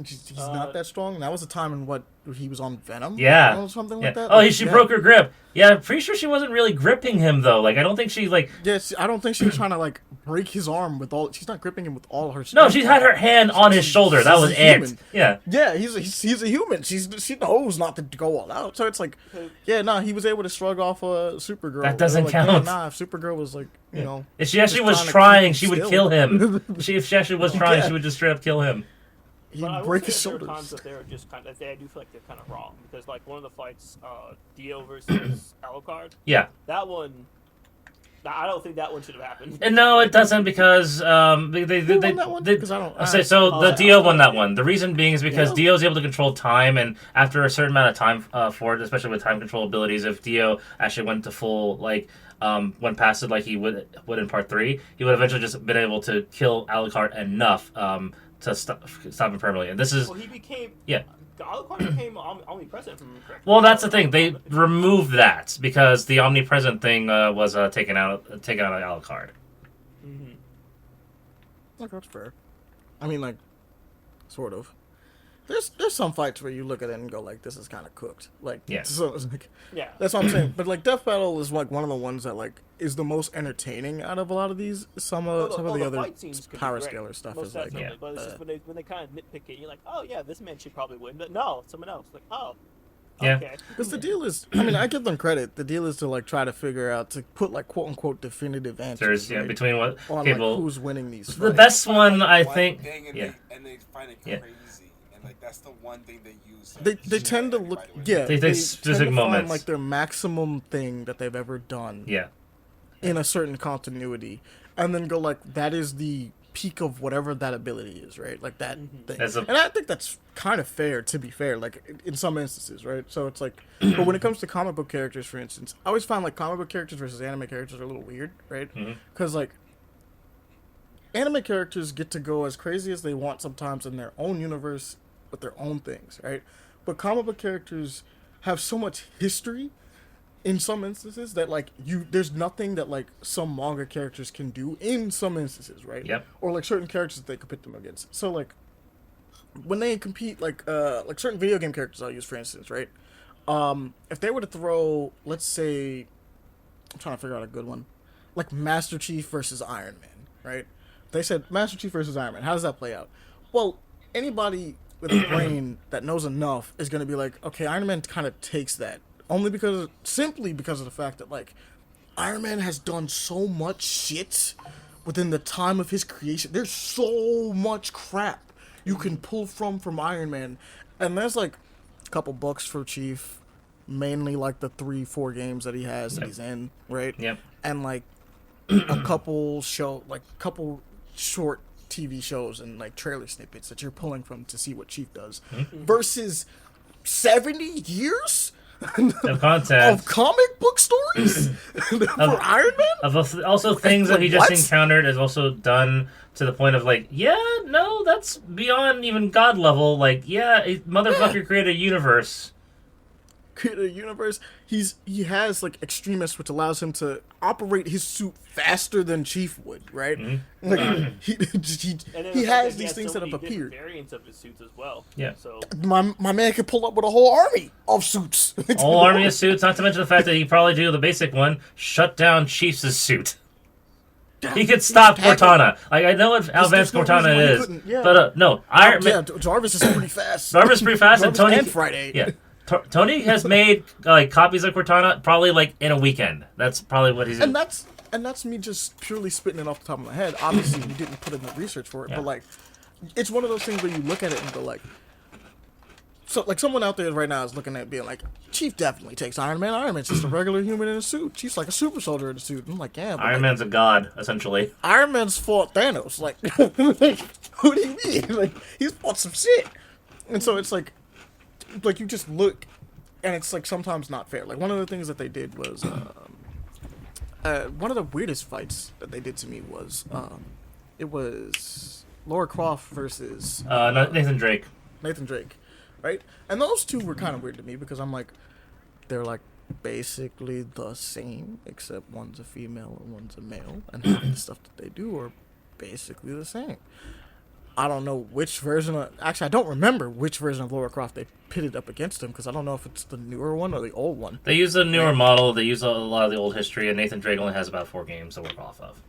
He's not that strong. That was a time in what he was on Venom. Yeah, or something yeah. like that. Oh, she broke her grip. Yeah, I'm pretty sure she wasn't really gripping him though. Like, I don't think she like. Yes, I don't think she was trying to like break his arm with all. She's not gripping him with all her. No, she had her hand on his shoulder. That was it. Yeah. Yeah, he's a human. She knows not to go all out. So it's like, yeah, no, he was able to shrug off a Supergirl. That doesn't like, count. Yeah, nah, if Supergirl was like, you know, if she actually was trying, she would kill him. If she actually was trying, she would just straight up kill him. He'd break his shoulders. There are times that they're just kind of, I do feel like they're kind of wrong because like one of the fights, Dio versus Alucard. Yeah. That one. I don't think that one should have happened. And no, it doesn't because Who won that one? Because I don't. So Dio won that one. The reason being is because Dio's able to control time, and after a certain amount of time for it, especially with time control abilities, if Dio actually went to full went past it like he would in Part 3, he would eventually just been able to kill Alucard enough to stop him permanently. And this is he became Alucard became omnipresent from correct. Well, that's the thing. They removed that because the omnipresent thing was taken out of Alucard. Mm-hmm. Like, that's fair. I mean, like, sort of. There's some fights where you look at it and go like, this is kind of cooked. Like, so it's like, yeah, that's what I'm saying. But like, Death Battle is like one of the ones that like is the most entertaining out of a lot of these. Some of the other power scaler stuff is like, but it's just when they kind of nitpick it, you're like, oh yeah, this man should probably win, but no, someone else. Like, oh. Yeah. Okay. Because the deal is, I mean, I give them credit. The deal is to like try to figure out to put like quote unquote definitive answers. Right? Between what on people like, who's winning these. The fights. best one I think. And they find it crazy. Like that's the one thing they use. They tend to look, they take specific moments, find, like their maximum thing that they've ever done. Yeah. In a certain continuity, and then go like that is the peak of whatever that ability is, right? Like that thing. And I think that's kind of fair. To be fair, like in some instances, right? So it's like, but when it comes to comic book characters, for instance, I always find like comic book characters versus anime characters are a little weird, right? Because like anime characters get to go as crazy as they want sometimes in their own universe with their own things, right? But comic book characters have so much history in some instances that like there's nothing that like some manga characters can do in some instances, right? Yep. Or like certain characters that they could pit them against. So like when they compete, like certain video game characters I'll use for instance, right? If they were to throw, let's say, I'm trying to figure out a good one, like Master Chief versus Iron Man, right? They said Master Chief versus Iron Man. How does that play out? Well, anybody with a brain that knows enough is going to be like, okay, Iron Man kind of takes that. Simply because of the fact that, like, Iron Man has done so much shit within the time of his creation. There's so much crap you can pull from Iron Man. And there's, like, couple books for Chief, mainly like the 3-4 games that he has that he's in, right? Yep. And like a couple short TV shows and like trailer snippets that you're pulling from to see what Chief does, versus 70 years Of content. of comic book stories for Iron Man. Also things that he just What? encountered is also done to the point of like, yeah, no, that's beyond even God level. Like, yeah, motherfucker created a universe. Created a universe. He has like extremists, which allows him to operate his suit faster than Chief would, right? Like he And then he the fact has that these has things so that have many different appeared. variants of his suits as well. Yeah. So My man can pull up with a whole army of suits. Whole army of suits, not to mention the fact that he probably do the basic one, shut down Chiefs' suit. He could stop Cortana. Like, I know how advanced no reason why Cortana he is, couldn't, yeah. but no, Iron Yeah, Man. Jarvis is pretty fast. Jarvis is pretty fast, and Jarvis Tony and Friday. Yeah, Tony has made like copies of Cortana probably like in a weekend. That's probably what he's. And that's me just purely spitting it off the top of my head. Obviously, you didn't put in the research for it, Yeah. but like, it's one of those things where you look at it and go like, so like someone out there right now is looking at it being like, Chief definitely takes Iron Man. Iron Man's just a regular human in a suit. Chief's like a super soldier in a suit. I'm like, yeah, but Iron like, Man's a god, essentially. Iron Man's fought Thanos. Like, like, what do you mean? Like, he's fought some shit. And so it's like you just look, and it's like sometimes not fair. Like one of the things that they did was, one of the weirdest fights that they did to me was, it was Lara Croft versus Nathan Drake. Nathan Drake, right? And those two were kind of weird to me because I'm like, they're like basically the same, except one's a female and one's a male, and half the stuff that they do are basically the same. I don't know which version of... Actually, I don't remember which version of Lara Croft they pitted up against him, because I don't know if it's the newer one or the old one. They use a newer model. They use a lot of the old history, and Nathan Drake only has about 4 games to work off of.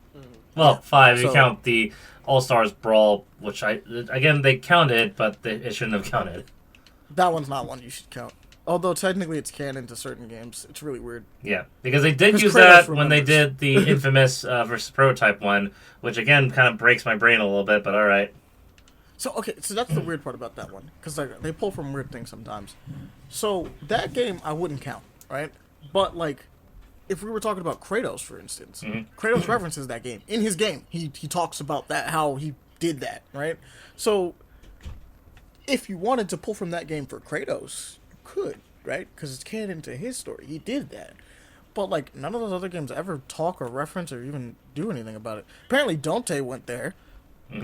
Well, 5 if you So- count the All-Stars Brawl, which again, they counted, but it shouldn't have counted. That one's not one you should count. Although, technically, it's canon to certain games. It's really weird. Yeah, because they did 'Cause use Kratos that when they remembers. did the infamous versus Prototype one, which again kind of breaks my brain a little bit, but all right. So, okay, so that's the weird part about that one. Because like, they pull from weird things sometimes. So, that game, I wouldn't count, right? But, like, if we were talking about Kratos, for instance, Kratos references that game. In his game, he talks about that, how he did that, right? So, if you wanted to pull from that game for Kratos, you could, right? Because it's canon to his story. He did that. But, like, none of those other games ever talk or reference or even do anything about it. Apparently, Dante went there.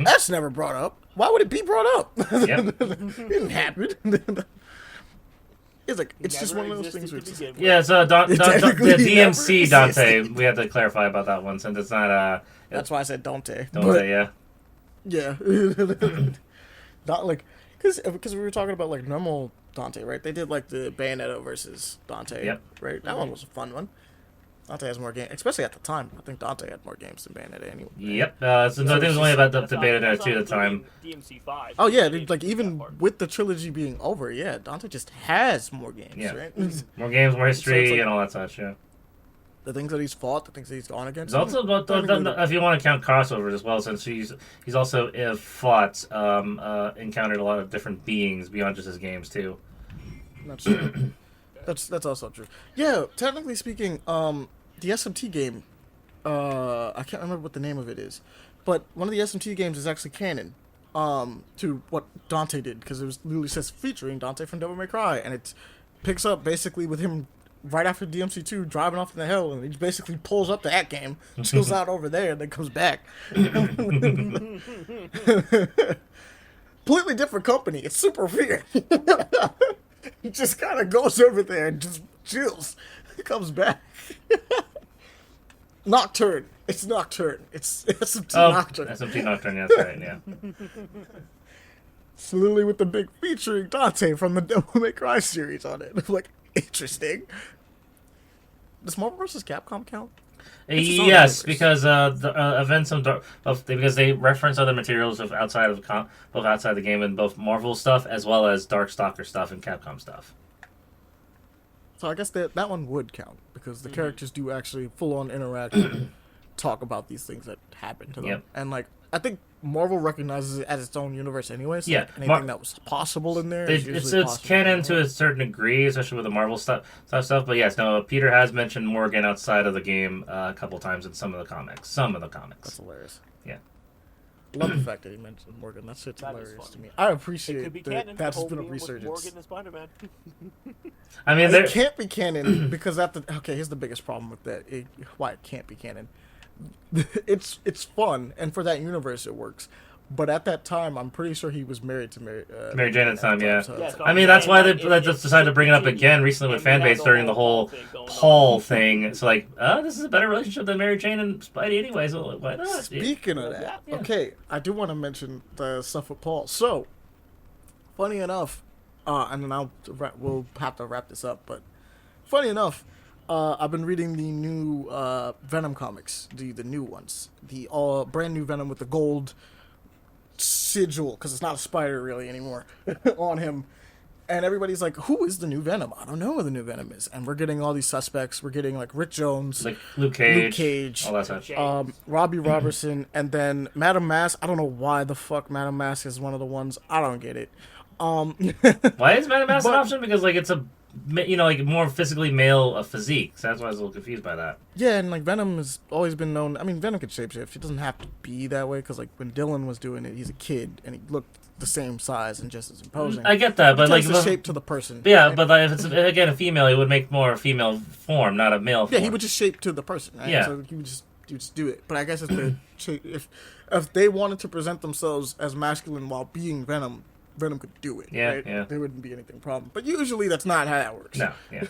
That's never brought up. Why would it be brought up? Yep. It didn't happen. It's like, it's just never one of those existed things where to it's begin with. Yeah, so It technically the DMC never Dante, existed. we had to clarify about that one since it's not that's why I said Dante. Dante, yeah. Yeah. Not like, because we were talking about like normal Dante, right? They did like the Bayonetta versus Dante, Yep. right? That one was a fun one. Dante has more games, especially at the time. I think Dante had more games than Bayonetta anyway. Yep. So I think it was only about the Bayonetta 2 at the time. DMC 5. Oh yeah, like even with the trilogy being over, yeah, Dante just has more games, Yeah. right? More games, more history, like- and all that such, yeah. The things that he's fought, the things that he's gone against. There's also, if you want to count crossovers as well, since he's also fought, encountered a lot of different beings beyond just his games, too. That's true. That's also true. Yeah, technically speaking, the SMT game, I can't remember what the name of it is, but one of the SMT games is actually canon, to what Dante did, because it was literally says featuring Dante from Devil May Cry, and it picks up basically with him right after DMC2 driving off in the hell, and he basically pulls up to that game, chills out over there, and then comes back. Completely different company. It's super weird. He just kind of goes over there and just chills. He comes back. Nocturne. It's Nocturne. It's SMT Nocturne. SMT Nocturne, yeah, that's right, yeah. It's literally with the big featuring Dante from the Devil May Cry series on it. I'm like, interesting. Does Marvel vs. Capcom count? It's its own Yes, universe. because the events because they reference other materials of outside of both outside the game and both Marvel stuff as well as Darkstalker stuff and Capcom stuff. So I guess that one would count because the characters do actually full on interact talk about these things that happen to them. Yep. And like I think Marvel recognizes it as its own universe anyway. So Yeah, like, anything that was possible in there. It's canon to a certain degree, especially with the Marvel stuff. But yes, no. Peter has mentioned Morgan outside of the game a couple times in some of the comics. That's hilarious. Yeah. Love the fact that he mentioned Morgan. That shit's That is hilarious to funny. me. I It appreciate could be that. canon. That's the whole been a meme with resurgence. Morgan and Spider-Man. I mean, It can't be canon because here's the biggest problem with that. Why it can't be canon? It's fun, and for that universe it works. But at that time, I'm pretty sure he was married to Mary Jane at the time, yeah. So Yeah, I mean, that's why they If just decided to bring it up continues, again recently with and we fanbase have during the whole thing going on. Paul thing. It's like, this is a better relationship than Mary Jane and Spidey anyway, so why not? Speaking of that, Yeah. okay, I do want to mention the stuff with Paul. So, funny enough, and then we'll have to wrap this up. But funny enough, I've been reading the new Venom comics, the new ones, the brand new Venom with the gold sigil, because it's not a spider really anymore on him. And everybody's like, who is the new Venom? I don't know who the new Venom is. And we're getting all these suspects. We're getting like Rick Jones, Like Luke Cage, all that stuff. Robbie Robertson, and then Madame Mask. I don't know why the fuck Madame Mask is one of the ones. I don't get it. Why is Madame Mask an but- option? Because like it's a, like more physically male physique. So that's why I was a little confused by that. Yeah, and like Venom has always been known. I mean, Venom could shapeshift. It doesn't have to be that way because like when Dylan was doing it, he's a kid and he looked the same size and just as imposing. I get that, but He like tends to shape to the person. yeah, right? but like, if it's again a female, it would make more a female form, not a male form. Yeah, he would just shape to the person. Right? Yeah. So he would just do it. But I guess if they wanted to present themselves as masculine while being Venom, Venom could do it. Yeah, right? yeah. There wouldn't be anything problem. But usually that's not how that works. No, yeah.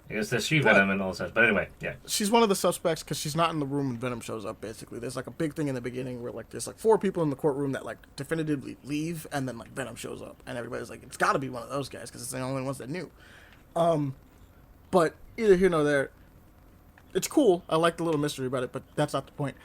It's the she Venom and all that. But anyway, yeah. She's one of the suspects because she's not in the room when Venom shows up. Basically, there's like a big thing in the beginning where like there's like 4 people in the courtroom that like definitively leave, and then like Venom shows up, and everybody's like, it's got to be one of those guys because it's the only ones that knew. But either here nor there, it's cool. I like the little mystery about it, but that's not the point.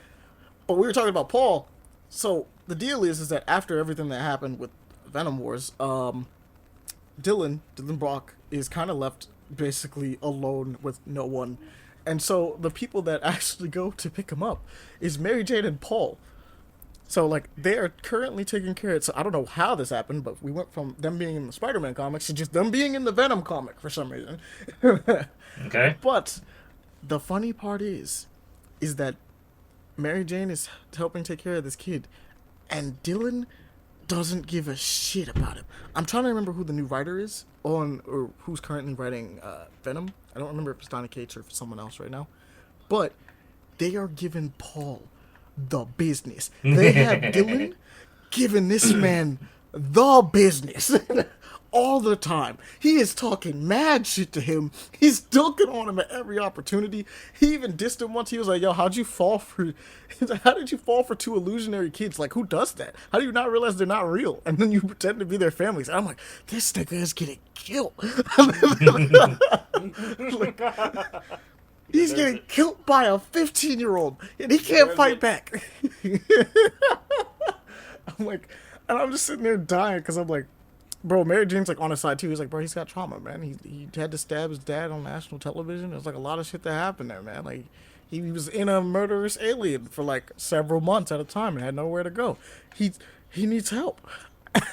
But we were talking about Paul. So the deal is that after everything that happened with Venom Wars, Dylan Brock is kind of left basically alone with no one. And so the people that actually go to pick him up is Mary Jane and Paul. So like they are currently taking care of it. So I don't know how this happened, but we went from them being in the Spider-Man comics to just them being in the Venom comic for some reason. Okay. But the funny part is that Mary Jane is helping take care of this kid, and Dylan doesn't give a shit about him. I'm trying to remember who the new writer is or who's currently writing Venom. I don't remember if it's Donny Cates or if it's someone else right now. But they are giving Paul the business. They have Dylan giving this man the business all the time. He is talking mad shit to him. He's dunking on him at every opportunity. He even dissed him once. He was like, yo, how did you fall for 2 illusionary kids? Like, who does that? How do you not realize they're not real? And then you pretend to be their families. And I'm like, this nigga is getting killed. Like, he's getting killed by a 15-year-old, and he can't fight back. I'm like, and I'm just sitting there dying because I'm like, bro, Mary Jane's like on his side too. He's like, bro, he's got trauma, man. He had to stab his dad on national television. There's like a lot of shit that happened there, man. Like he was in a murderous alien for like several months at a time and had nowhere to go. He needs help.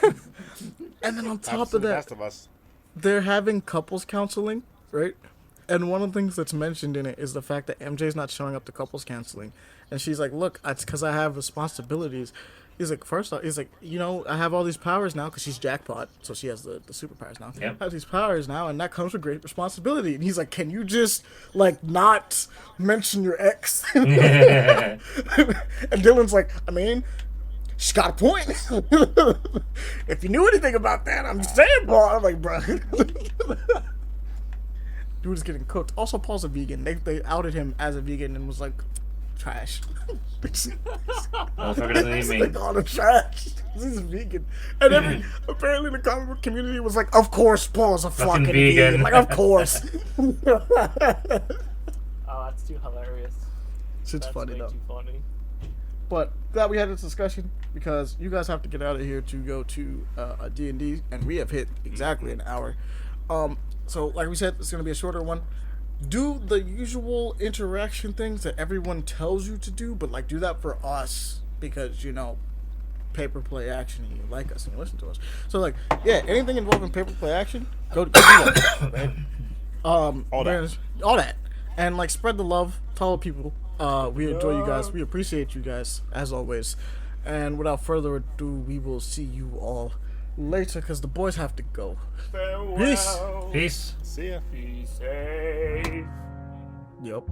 And then on top of that, best of us. they're having couples counseling, right? And one of the things that's mentioned in it is the fact that MJ's not showing up to couples counseling. And she's like, look, it's because I have responsibilities. He's like, first off, he's like, you know, I have all these powers now because she's jackpot. So she has the superpowers now. Yep. I have these powers now, and that comes with great responsibility. And he's like, can you just, like, not mention your ex? And Dylan's like, I mean, she's got a point. If you knew anything about that, I'm just saying, Paul. I'm like, bro. Dude is getting cooked. Also, Paul's a vegan. They outed him as a vegan and was like, trash. Motherfucker doesn't eat They meat. called him trash. He's a vegan. And apparently the comic book community was like, of course Paul's a fucking vegan. vegan. Like, of course. Oh, that's too hilarious. Shit's That's funny way though. too funny. But glad we had this discussion because you guys have to get out of here to go to a D&D, and we have hit exactly an hour. So like we said, it's going to be a shorter one. do the usual interaction things that everyone tells you to do, but like do that for us because paper play action and you like us and you listen to us. So like, yeah, anything involving paper play action, go do that, right? All that, and like spread the love, tell people. We enjoy you guys. We appreciate you guys as always. And without further ado, we will see you all later because the boys have to go. Farewell. Peace. Peace. See ya. Be safe. Yep.